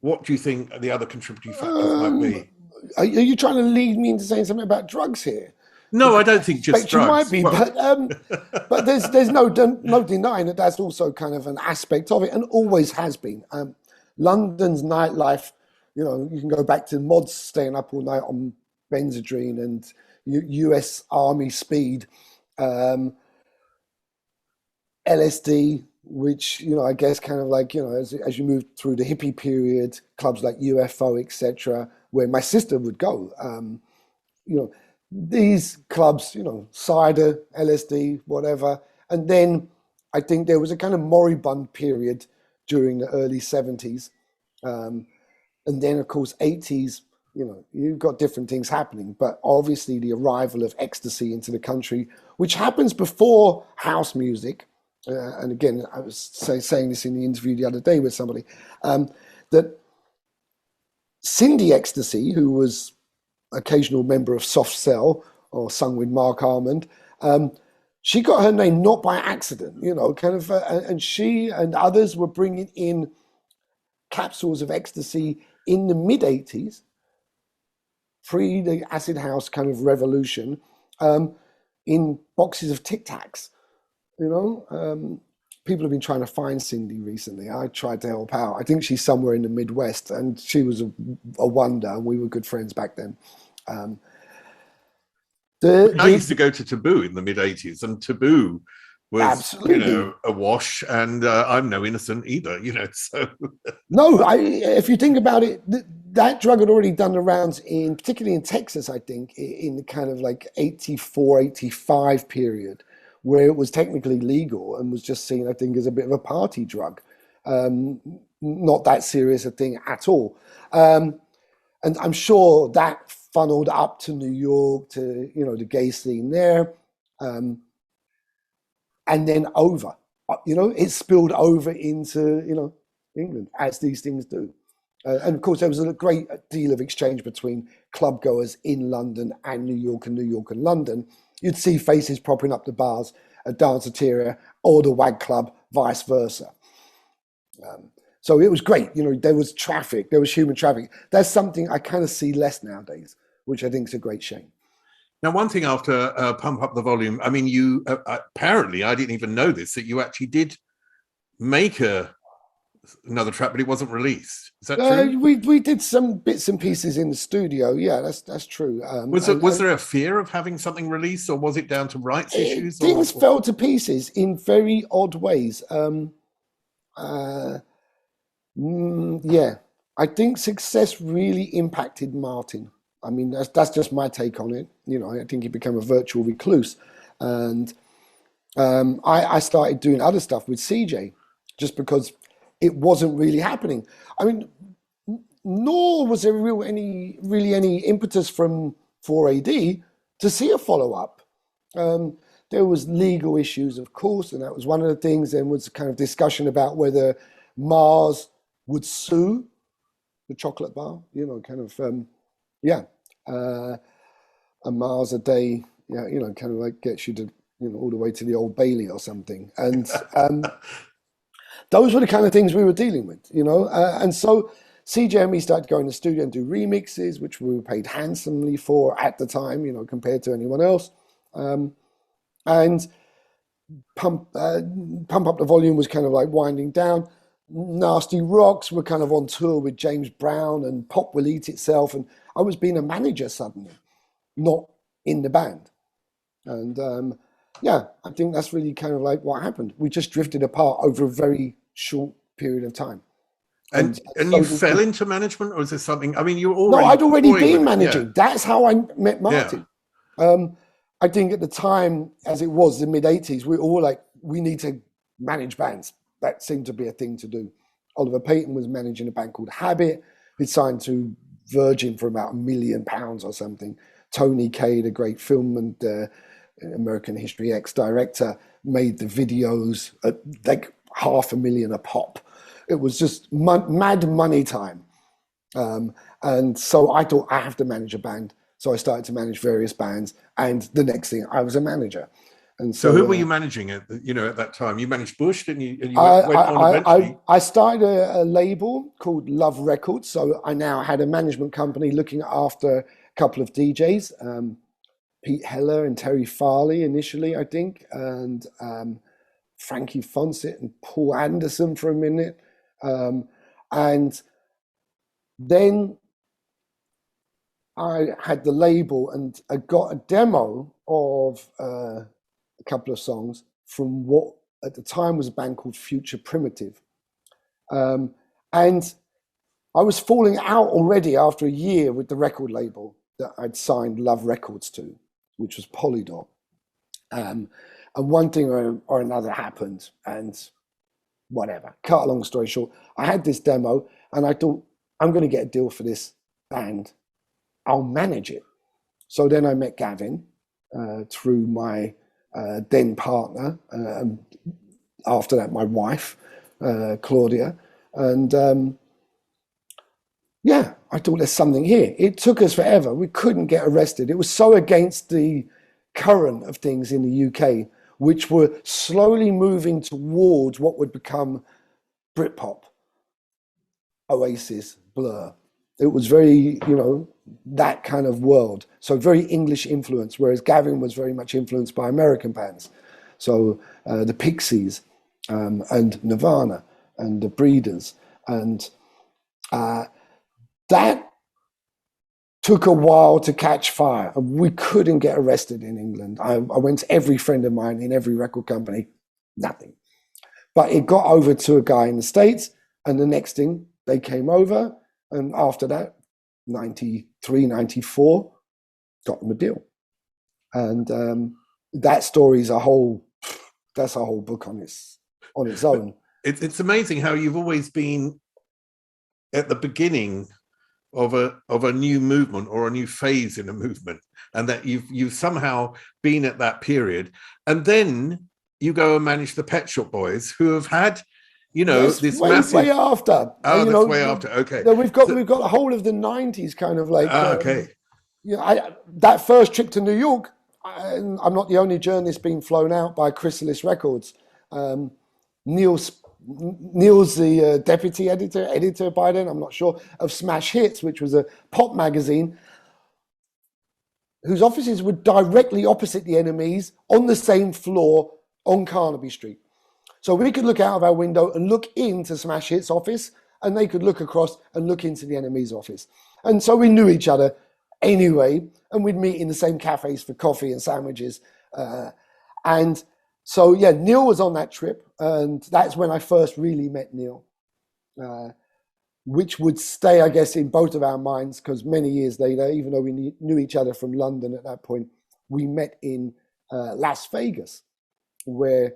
What do you think the other contributing factors might be?
Are you trying to lead me into saying something about drugs here?
No, I don't think just drugs.
Might be, but there's no denying that that's also kind of an aspect of it, and always has been. London's nightlife, you can go back to mods staying up all night on Benzedrine and US Army speed, LSD, which I guess kind of like as you move through the hippie period, clubs like UFO, etc., where my sister would go. These clubs, cider, LSD, whatever, and then I think there was a kind of moribund period during the early 70s, and then of course 80s. You've got different things happening, but obviously the arrival of ecstasy into the country, which happens before house music. And again, I was saying this in the interview the other day with somebody, that Cindy Ecstasy, who was occasional member of Soft Cell or sung with Mark Armand, she got her name not by accident, and she and others were bringing in capsules of ecstasy in the mid 80s, pre the acid house kind of revolution, in boxes of Tic Tacs. People have been trying to find Cindy recently. I tried to help out. I think she's somewhere in the Midwest, and she was a wonder, and we were good friends back then.
I used to go to Taboo in the mid-'80s, and Taboo was
absolutely
a wash, and I'm no innocent either, so.
No, if you think about it, that drug had already done the rounds particularly in Texas, I think, in the kind of like 84, 85 period, where it was technically legal and was just seen, I think, as a bit of a party drug. Not that serious a thing at all. And I'm sure that funneled up to New York, to, the gay scene there. And then over, it spilled over into, England, as these things do. And of course, there was a great deal of exchange between club goers in London and New York and London. You'd see faces propping up the bars at Danceteria or the WAG Club, vice versa. So it was great. There was traffic, there was human traffic. That's something I kind of see less nowadays, which I think is a great shame.
Now, one thing after Pump Up the Volume, I mean, you apparently, I didn't even know this, that you actually did make another track, but it wasn't released. Is that true?
We did some bits and pieces in the studio. Yeah, that's true.
Was there a fear of having something released, or was it down to rights issues?
Things fell to pieces in very odd ways. Yeah, I think success really impacted Martin. I mean, that's just my take on it. I think he became a virtual recluse, and I started doing other stuff with CJ, just because it wasn't really happening. I mean, nor was there really any impetus from 4AD to see a follow-up. There was legal issues, of course, and that was one of the things. There was a kind of discussion about whether m.a.r.r.s would sue the chocolate bar, kind of, a m.a.r.r.s a day, kind of like gets you to, all the way to the Old Bailey or something. And those were the kind of things we were dealing with, and so CJ and me started to go in the studio and do remixes, which we were paid handsomely for at the time, compared to anyone else. And Pump Up the Volume was kind of like winding down. Nasty Rocks were kind of on tour with James Brown, and Pop Will Eat Itself. And I was being a manager suddenly, not in the band. And I think that's really kind of like what happened. We just drifted apart over a very short period of time.
And you fell into management, or is there something? I mean, you were already.
No, I'd already been managing. Yeah. That's how I met Martin. Yeah. I think at the time, as it was the mid-80s, we were all like, we need to manage bands. That seemed to be a thing to do. Oliver Payton was managing a band called Habit. He'd signed to Virgin for about £1 million or something. Tony Kaye, the great film and American History X director, made the videos at like $500,000 a pop. It was just mad money time. And so I thought, I have to manage a band. So I started to manage various bands, and the next thing, I was a manager. And
So who were you managing at that time? You managed Bush, didn't you? And you went on eventually.
I started a label called Love Records. So I now had a management company looking after a couple of DJs, Pete Heller and Terry Farley initially, I think, and Frankie Fonsett and Paul Anderson for a minute. And then I had the label, and I got a demo of a couple of songs from what at the time was a band called Future Primitive. And I was falling out already after a year with the record label that I'd signed Love Records to, which was Polydor. And one thing or another happened, and whatever. Cut a long story short, I had this demo, and I thought, I'm going to get a deal for this band. I'll manage it. So then I met Gavin through my then partner, and after that my wife, Claudia, and yeah, I thought there's something here. It took us forever. We couldn't get arrested. It was so against the current of things in the UK, which were slowly moving towards what would become Britpop, Oasis, Blur. It was very, that kind of world. So very English influence, whereas Gavin was very much influenced by American bands. So the Pixies and Nirvana and the Breeders. And that took a while to catch fire. We couldn't get arrested in England. I went to every friend of mine in every record company, nothing. But it got over to a guy in the States, and the next thing, they came over. And after that, 93, 94, got them a deal. And that story is that's a whole book on its own.
It's amazing how you've always been at the beginning of a new movement or a new phase in a movement, and that you've somehow been at that period. And then you go and manage the Pet Shop Boys, who have had
yes,
this
way,
massive.
way after.
Oh, that's way after. Okay.
We've got the whole of the 90s kind of like.
Okay.
That first trip to New York, I'm not the only journalist being flown out by Chrysalis Records. Neil's the deputy editor by then, I'm not sure, of Smash Hits, which was a pop magazine whose offices were directly opposite the NME's on the same floor on Carnaby Street. So we could look out of our window and look into Smash Hits' office, and they could look across and look into the NME's office. And so we knew each other anyway, and we'd meet in the same cafes for coffee and sandwiches. And so, yeah, Neil was on that trip, and that's when I first really met Neil, which would stay, I guess, in both of our minds, because many years later, even though we knew each other from London at that point, we met in Las Vegas, where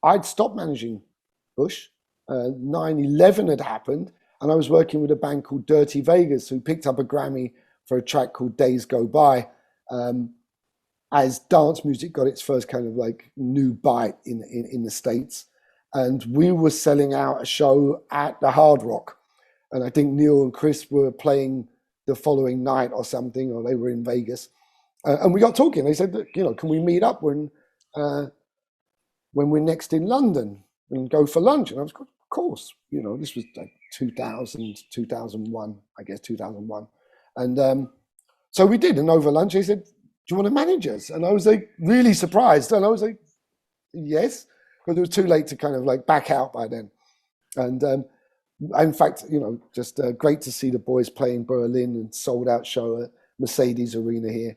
I'd stopped managing Bush. 9/11 had happened, and I was working with a band called Dirty Vegas, who picked up a Grammy for a track called Days Go By, as dance music got its first kind of like new bite in the States. And we were selling out a show at the Hard Rock. And I think Neil and Chris were playing the following night or something, or they were in Vegas. And we got talking. They said, can we meet up when we're next in London and go for lunch? And I was, of course, this was like 2000, 2001, I guess 2001. And so we did. And over lunch, they said, do you want to manage us? And I was like really surprised. And I was like, yes, because it was too late to kind of like back out by then. And in fact, just great to see the boys play in Berlin and sold out show at Mercedes Arena here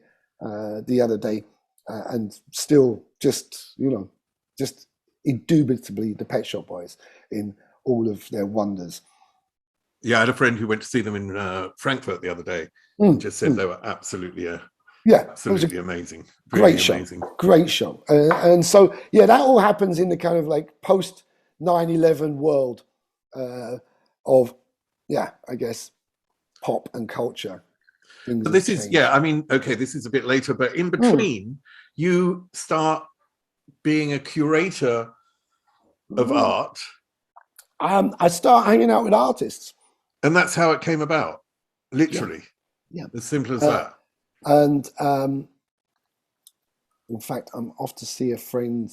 the other day. And still just indubitably the Pet Shop Boys in all of their wonders.
Yeah, I had a friend who went to see them in Frankfurt the other day and just said they were absolutely
Yeah, it was a
Absolutely amazing.
great
Really
show.
amazing.
Great show. And so, yeah, that all happens in the kind of like post 9/11 world of, yeah, I guess, pop and culture. Things
But
have
this is,
changed.
yeah, I mean, okay, this is a bit later, but in between, you start being a curator of art.
I start hanging out with artists.
And that's how it came about, literally.
Yeah.
As simple as
Uh,
that.
And in fact, I'm off to see a friend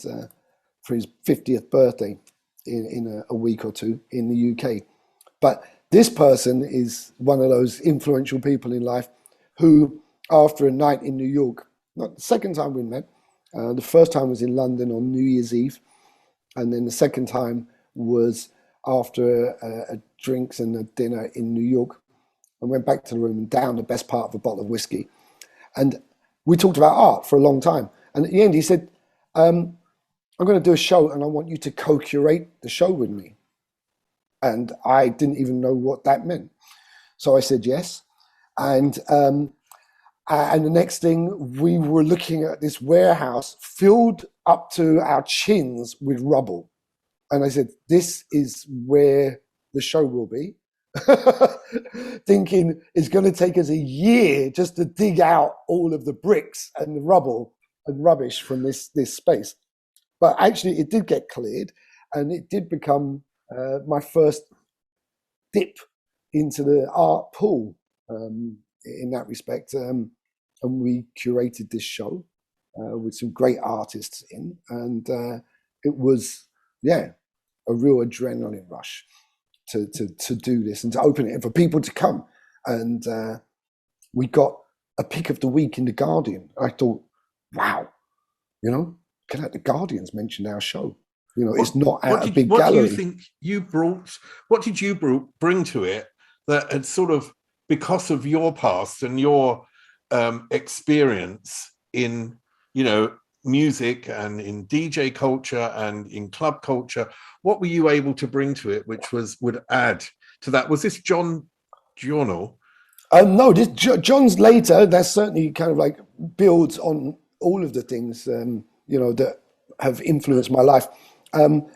for his 50th birthday in a week or two in the UK. But this person is one of those influential people in life who, after a night in New York, not the second time we met, the first time was in London on New Year's Eve, and then the second time was after a drinks and a dinner in New York, and went back to the room and downed the best part of a bottle of whiskey. And we talked about art for a long time. And at the end, he said, I'm going to do a show and I want you to co-curate the show with me. And I didn't even know what that meant. So I said yes. And the next thing, we were looking at this warehouse filled up to our chins with rubble. And I said, this is where the show will be. Thinking it's going to take us a year just to dig out all of the bricks and the rubble and rubbish from this space. But actually, it did get cleared, and it did become my first dip into the art pool in that respect. And we curated this show with some great artists in, and it was, yeah, a real adrenaline rush to do this and to open it and for people to come. And we got a pick of the week in the Guardian. I thought, wow, you know, the Guardian's mentioned our show. You know, it's not at a big gallery.
What do you think you brought? What did you bring to it that had sort of, because of your past and your experience in, you know, music and in DJ culture and in club culture, what were you able to bring to it which would add to that? Was this John Giorno?
No, this John's later. That certainly kind of like builds on all of the things you know, that have influenced my life. And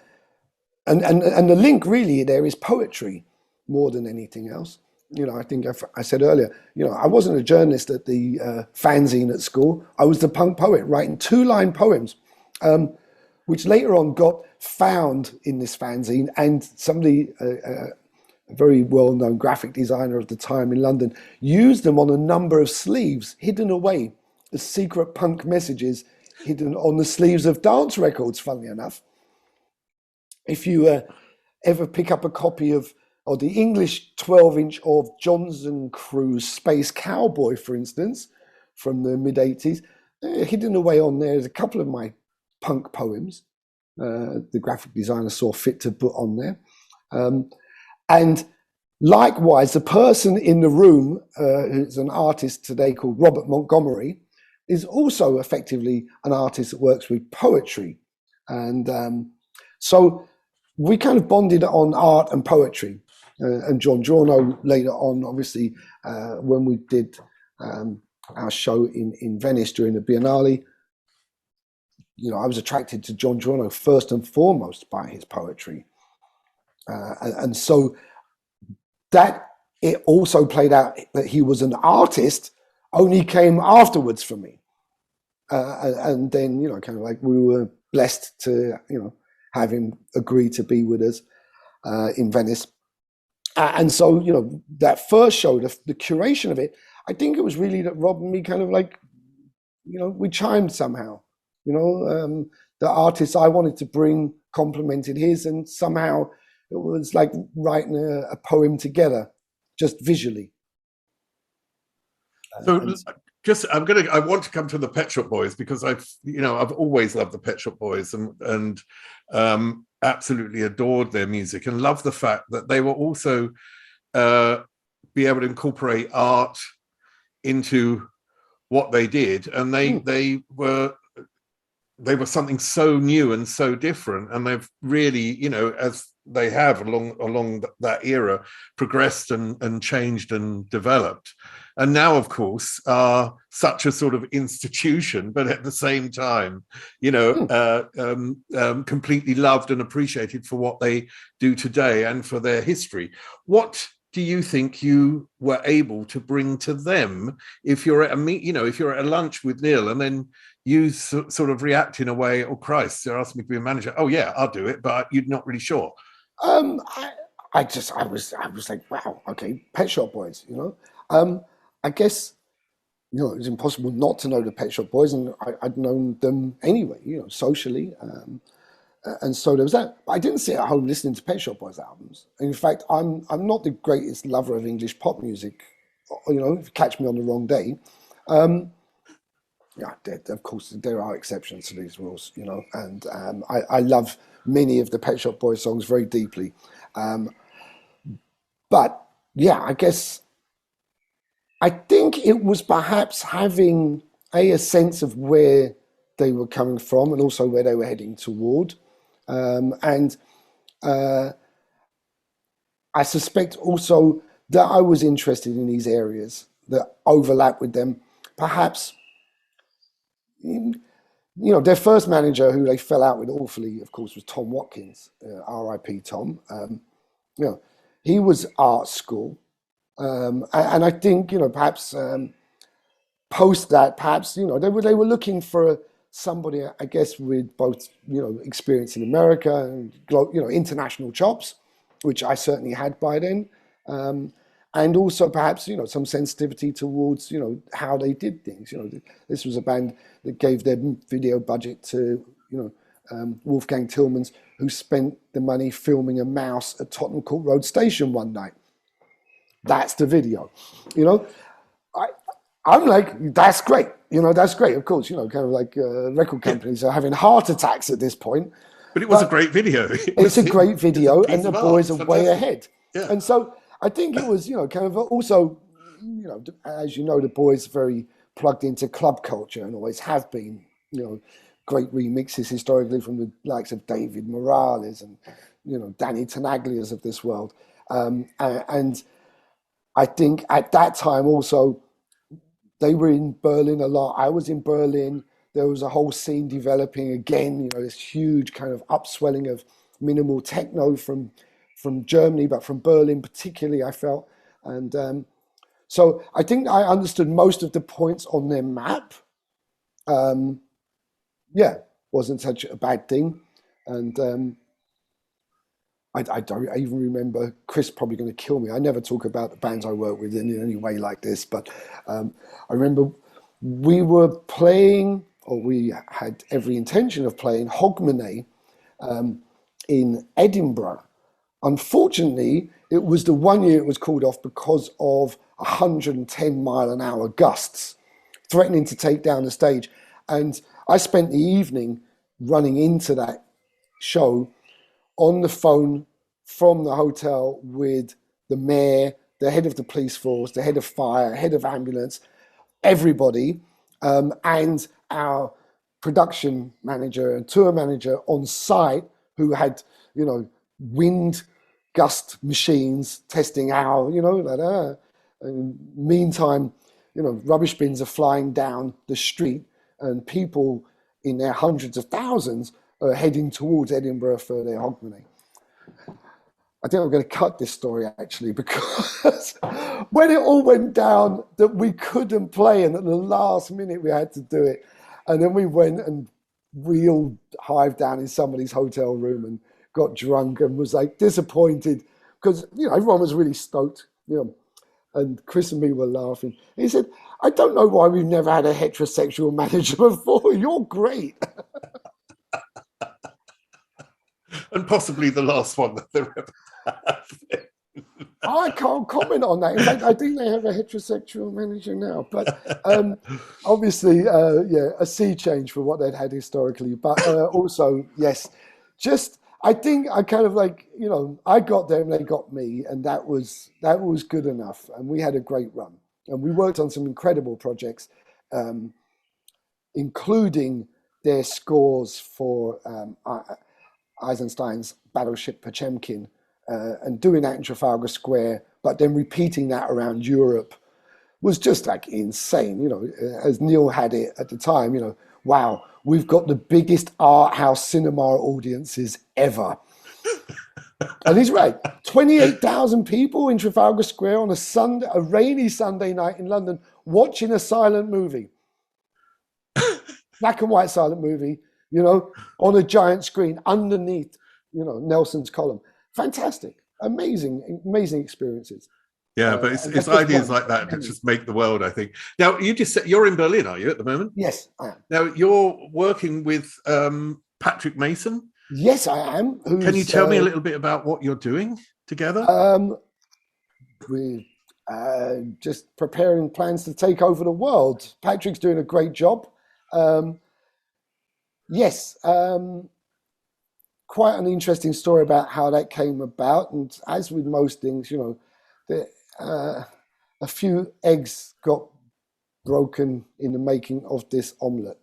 the link really there is poetry more than anything else. You know, I think I said earlier, you know, I wasn't a journalist at the fanzine at school. I was the punk poet writing 2-line poems, which later on got found in this fanzine, and somebody, a very well-known graphic designer of the time in London, used them on a number of sleeves, hidden away as secret punk messages hidden on the sleeves of dance records, funnily enough. If you ever pick up a copy of the English 12-inch of Johnson Crew's Space Cowboy, for instance, from the mid-80s, hidden away on there is a couple of my punk poems the graphic designer saw fit to put on there. And likewise, the person in the room, who's an artist today called Robert Montgomery, is also effectively an artist that works with poetry. And so we kind of bonded on art and poetry. And John Giorno later on, obviously, when we did our show in Venice during the Biennale, you know, I was attracted to John Giorno first and foremost by his poetry. And so that it also played out that he was an artist only came afterwards for me. And then, you know, kind of like we were blessed to, you know, have him agree to be with us in Venice. And so, you know, that first show, the curation of it, I think it was really that Rob and me kind of like, you know, we chimed somehow. You know, the artist I wanted to bring complemented his, and somehow it was like writing a poem together, just visually.
So I want to come to the Pet Shop Boys, because I've always loved the Pet Shop Boys and absolutely adored their music, and love the fact that they were also be able to incorporate art into what they did, and they were something so new and so different, and they've really, you know, as they have along that era, progressed and changed and developed. and now, of course, are such a sort of institution, but at the same time, completely loved and appreciated for what they do today and for their history. What do you think you were able to bring to them if you're at if you're at a lunch with Neil and then you sort of react in a way, oh Christ, they're asking me to be a manager. Oh yeah, I'll do it, but you're not really sure.
I was like, wow, okay, Pet Shop Boys, I guess, it was impossible not to know the Pet Shop Boys, and I'd known them anyway, socially. And so there was that. But I didn't sit at home listening to Pet Shop Boys albums. In fact, I'm not the greatest lover of English pop music. If you catch me on the wrong day. Yeah, of course there are exceptions to these rules, and I love many of the Pet Shop Boys songs very deeply. But yeah, I think it was perhaps having a sense of where they were coming from and also where they were heading toward. And I suspect also that I was interested in these areas that overlap with them. Perhaps, their first manager, who they fell out with awfully, of course, was Tom Watkins, R.I.P. Tom. He was art school. And I think, perhaps post that, perhaps, they were looking for somebody, I guess, with both, experience in America and, international chops, which I certainly had by then. And also perhaps, some sensitivity towards, how they did things. This was a band that gave their video budget to, Wolfgang Tillmans, who spent the money filming a mouse at Tottenham Court Road Station one night. That's the video, I'm like, that's great. That's great. Of course, kind of like record companies are having heart attacks at this point.
But it was a great video.
It's a great video, and the boys are way ahead.
Yeah.
And so I think it was, kind of also, as the boys are very plugged into club culture and always have been, great remixes historically from the likes of David Morales and, Danny Tenaglias of this world. And I think at that time also, they were in Berlin a lot. I was in Berlin. There was a whole scene developing again, this huge kind of upswelling of minimal techno from Germany, but from Berlin particularly, I felt. And so I think I understood most of the points on their map. Wasn't such a bad thing. And I don't even remember, Chris probably going to kill me. I never talk about the bands I work with in any way like this, but I remember we were playing, or we had every intention of playing Hogmanay in Edinburgh. Unfortunately, it was the one year it was called off because of 110-mile-an-hour gusts threatening to take down the stage. And I spent the evening running into that show on the phone from the hotel with the mayor, the head of the police force, the head of fire, head of ambulance, everybody, and our production manager and tour manager on site who had, wind gust machines testing our, and meantime, rubbish bins are flying down the street and people in their hundreds of thousands are heading towards Edinburgh for their Hogmanay. I think I'm going to cut this story actually, because when it all went down that we couldn't play and at the last minute we had to do it, and then we went and we all hived down in somebody's hotel room and got drunk and was like disappointed because everyone was really stoked, and Chris and me were laughing. He said, "I don't know why we've never had a heterosexual manager before. You're great."
And possibly the last one that they're ever had.
I can't comment on that. In fact, I think they have a heterosexual manager now. But obviously, a sea change for what they'd had historically. But also, yes, I think I kind of like, I got them, they got me, and that was good enough. And we had a great run. And we worked on some incredible projects, including their scores for Eisenstein's Battleship Potemkin, and doing that in Trafalgar Square, but then repeating that around Europe was just like insane. You know, as Neil had it at the time, you know, wow, we've got the biggest art house cinema audiences ever. And he's right. 28,000 people in Trafalgar Square on a Sunday, a rainy Sunday night in London, watching a silent movie. Black and white silent movie, you know, on a giant screen underneath, you know, Nelson's column. Fantastic. Amazing, amazing experiences.
Yeah, but it's ideas like that that just make the world, I think. Now, you just said you're in Berlin, are you, at the moment?
Yes, I am.
Now, you're working with Patrick Mason.
Yes, I am.
Can you tell me a little bit about what you're doing together?
We're just preparing plans to take over the world. Patrick's doing a great job. Yes, quite an interesting story about how that came about. And as with most things, you know, a few eggs got broken in the making of this omelette,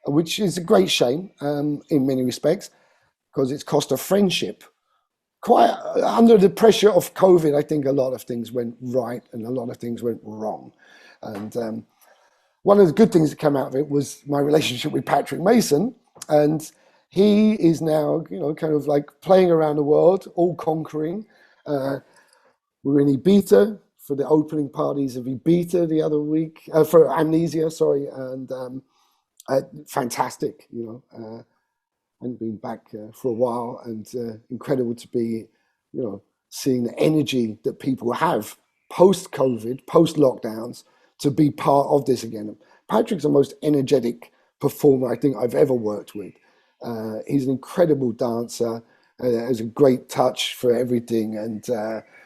which is a great shame in many respects, because it's cost a friendship. Quite under the pressure of COVID, I think a lot of things went right and a lot of things went wrong. And one of the good things that came out of it was my relationship with Patrick Mason. And he is now, you know, kind of like playing around the world, all conquering. We're in Ibiza for the opening parties of Ibiza the other week, for Amnesia, sorry. And fantastic, you know. And been back for a while, and incredible to be, you know, seeing the energy that people have post-COVID, post-lockdowns, to be part of this again. Patrick's the most energetic performer I think I've ever worked with. He's an incredible dancer, has a great touch for everything, and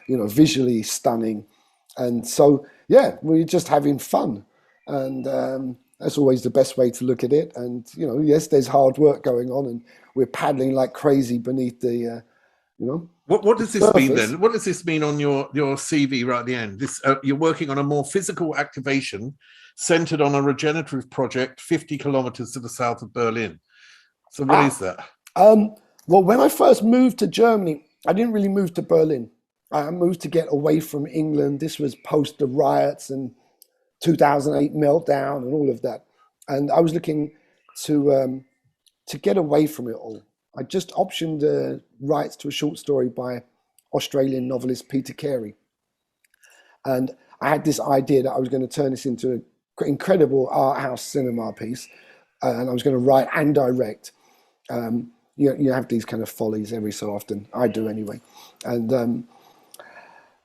you know, visually stunning. And so, yeah, we're just having fun, and that's always the best way to look at it. And, you know, yes, there's hard work going on, and we're paddling like crazy beneath the, you know.
What does this mean then? What does this mean on your CV right at the end? This you're working on a more physical activation centered on a regenerative project 50 kilometers to the south of Berlin. So what is that?
Well, when I first moved to Germany, I didn't really move to Berlin. I moved to get away from England. This was post the riots and 2008 meltdown and all of that, and I was looking to get away from it all. I just optioned the rights to a short story by Australian novelist Peter Carey, and I had this idea that I was going to turn this into an incredible art house cinema piece, and I was going to write and direct. You have these kind of follies every so often. I do anyway, and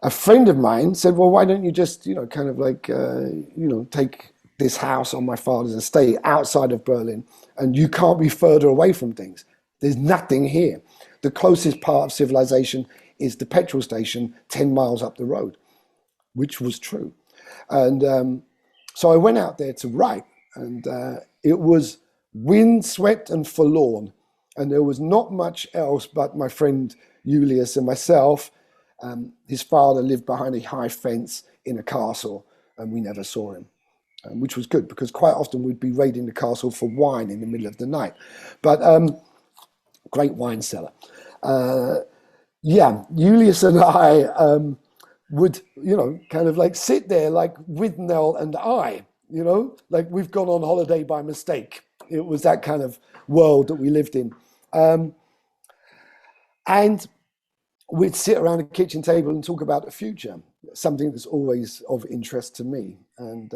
a friend of mine said, well, why don't you just, you know, kind of like, you know, take this house on my father's estate outside of Berlin, and you can't be further away from things. There's nothing here. The closest part of civilization is the petrol station 10 miles up the road, which was true. And so I went out there to write, and it was windswept and forlorn. And there was not much else but my friend Julius and myself. His father lived behind a high fence in a castle, and we never saw him, which was good, because quite often we'd be raiding the castle for wine in the middle of the night. But great wine cellar. Yeah, Julius and I would, you know, kind of like sit there like with Nell and I, you know, like we've gone on holiday by mistake. It was that kind of world that we lived in. And we'd sit around a kitchen table and talk about the future, something that's always of interest to me. And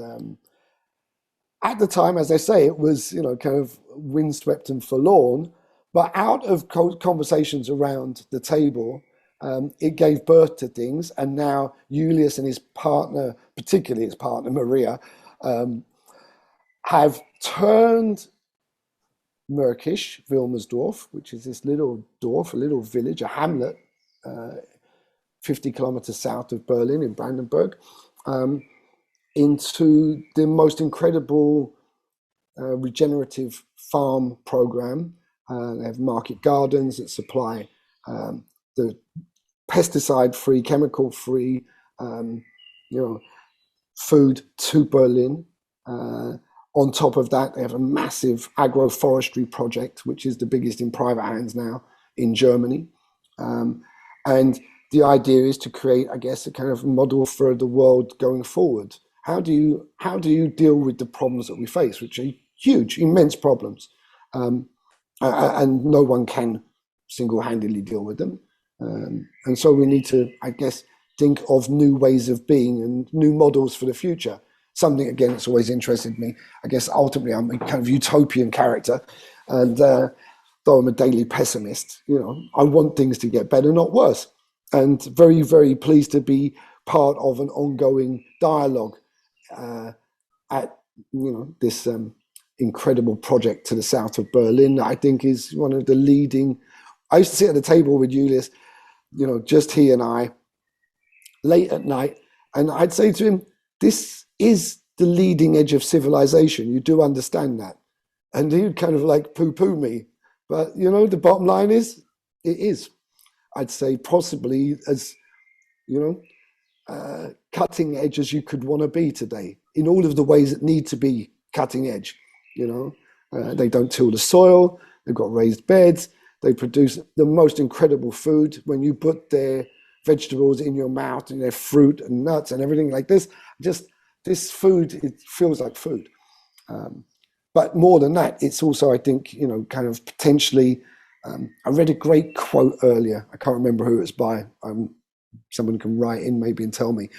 at the time, as I say, it was, you know, kind of windswept and forlorn, but out of conversations around the table, it gave birth to things. And now Julius and his partner, particularly his partner Maria, have turned Märkisch, Wilmersdorf, which is this little Dorf, a little village, a hamlet, 50 kilometers south of Berlin in Brandenburg, into the most incredible regenerative farm program. They have market gardens that supply the pesticide-free, chemical-free, you know, food to Berlin. On top of that, they have a massive agroforestry project, which is the biggest in private hands now in Germany. And the idea is to create, I guess, a kind of model for the world going forward. how do you deal with the problems that we face, which are huge, immense problems, and no one can single-handedly deal with them. And so we need to, I guess, think of new ways of being and new models for the future. Something, again, that's always interested me. I guess ultimately I'm a kind of utopian character, and though I'm a daily pessimist, I want things to get better, not worse. And very, very pleased to be part of an ongoing dialogue at this incredible project to the south of Berlin. I think is one of the leading. I used to sit at the table with Julius, just he and I, late at night, and I'd say to him, "This is the leading edge of civilization. You do understand that?" And he would kind of like poo-poo me, but the bottom line is, it is. I'd say possibly as cutting edge as you could want to be today in all of the ways that need to be cutting edge. They don't till the soil. They've got raised beds. They produce the most incredible food. When you put their vegetables in your mouth and their fruit and nuts and everything like this, just this food, it feels like food. But more than that, it's also, I think, kind of potentially, I read a great quote earlier. I can't remember who it's by. Someone can write in maybe and tell me.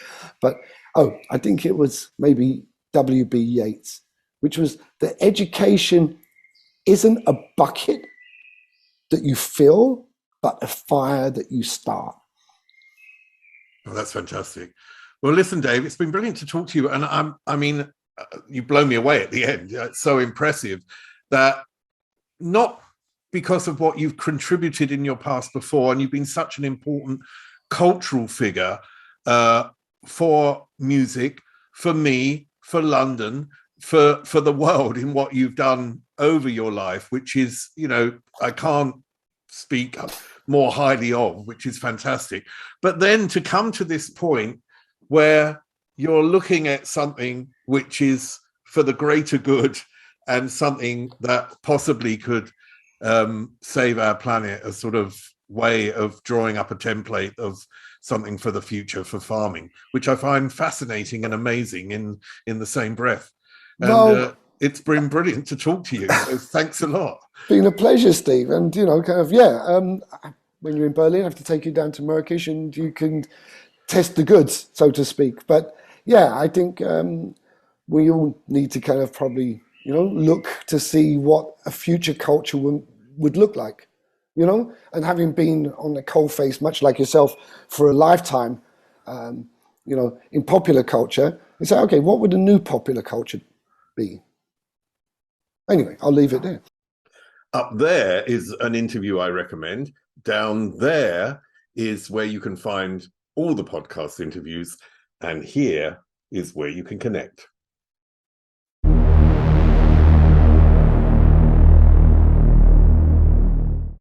But, I think it was maybe W.B. Yeats, which was that education isn't a bucket that you fill, but a fire that you start.
Oh, that's fantastic. Well, listen, Dave, it's been brilliant to talk to you. And I mean, you blow me away at the end. It's so impressive that not because of what you've contributed in your past before, and you've been such an important cultural figure for music, for me, for London, for the world in what you've done over your life, which is, I can't speak more highly of, which is fantastic. But then to come to this point where you're looking at something which is for the greater good and something that possibly could save our planet, a sort of way of drawing up a template of something for the future for farming, which I find fascinating and amazing in the same breath. And it's been brilliant to talk to you. So thanks a lot.
Been a pleasure, Steve. And, when you're in Berlin, I have to take you down to Marrakesh and you can test the goods, so to speak. But yeah, I think we all need to kind of probably, look to see what a future culture would look like, and having been on the coalface, much like yourself, for a lifetime, in popular culture, you say, okay, what would a new popular culture be? Anyway, I'll leave it there.
Up there is an interview I recommend. Down there is where you can find all the podcast interviews. And here is where you can connect.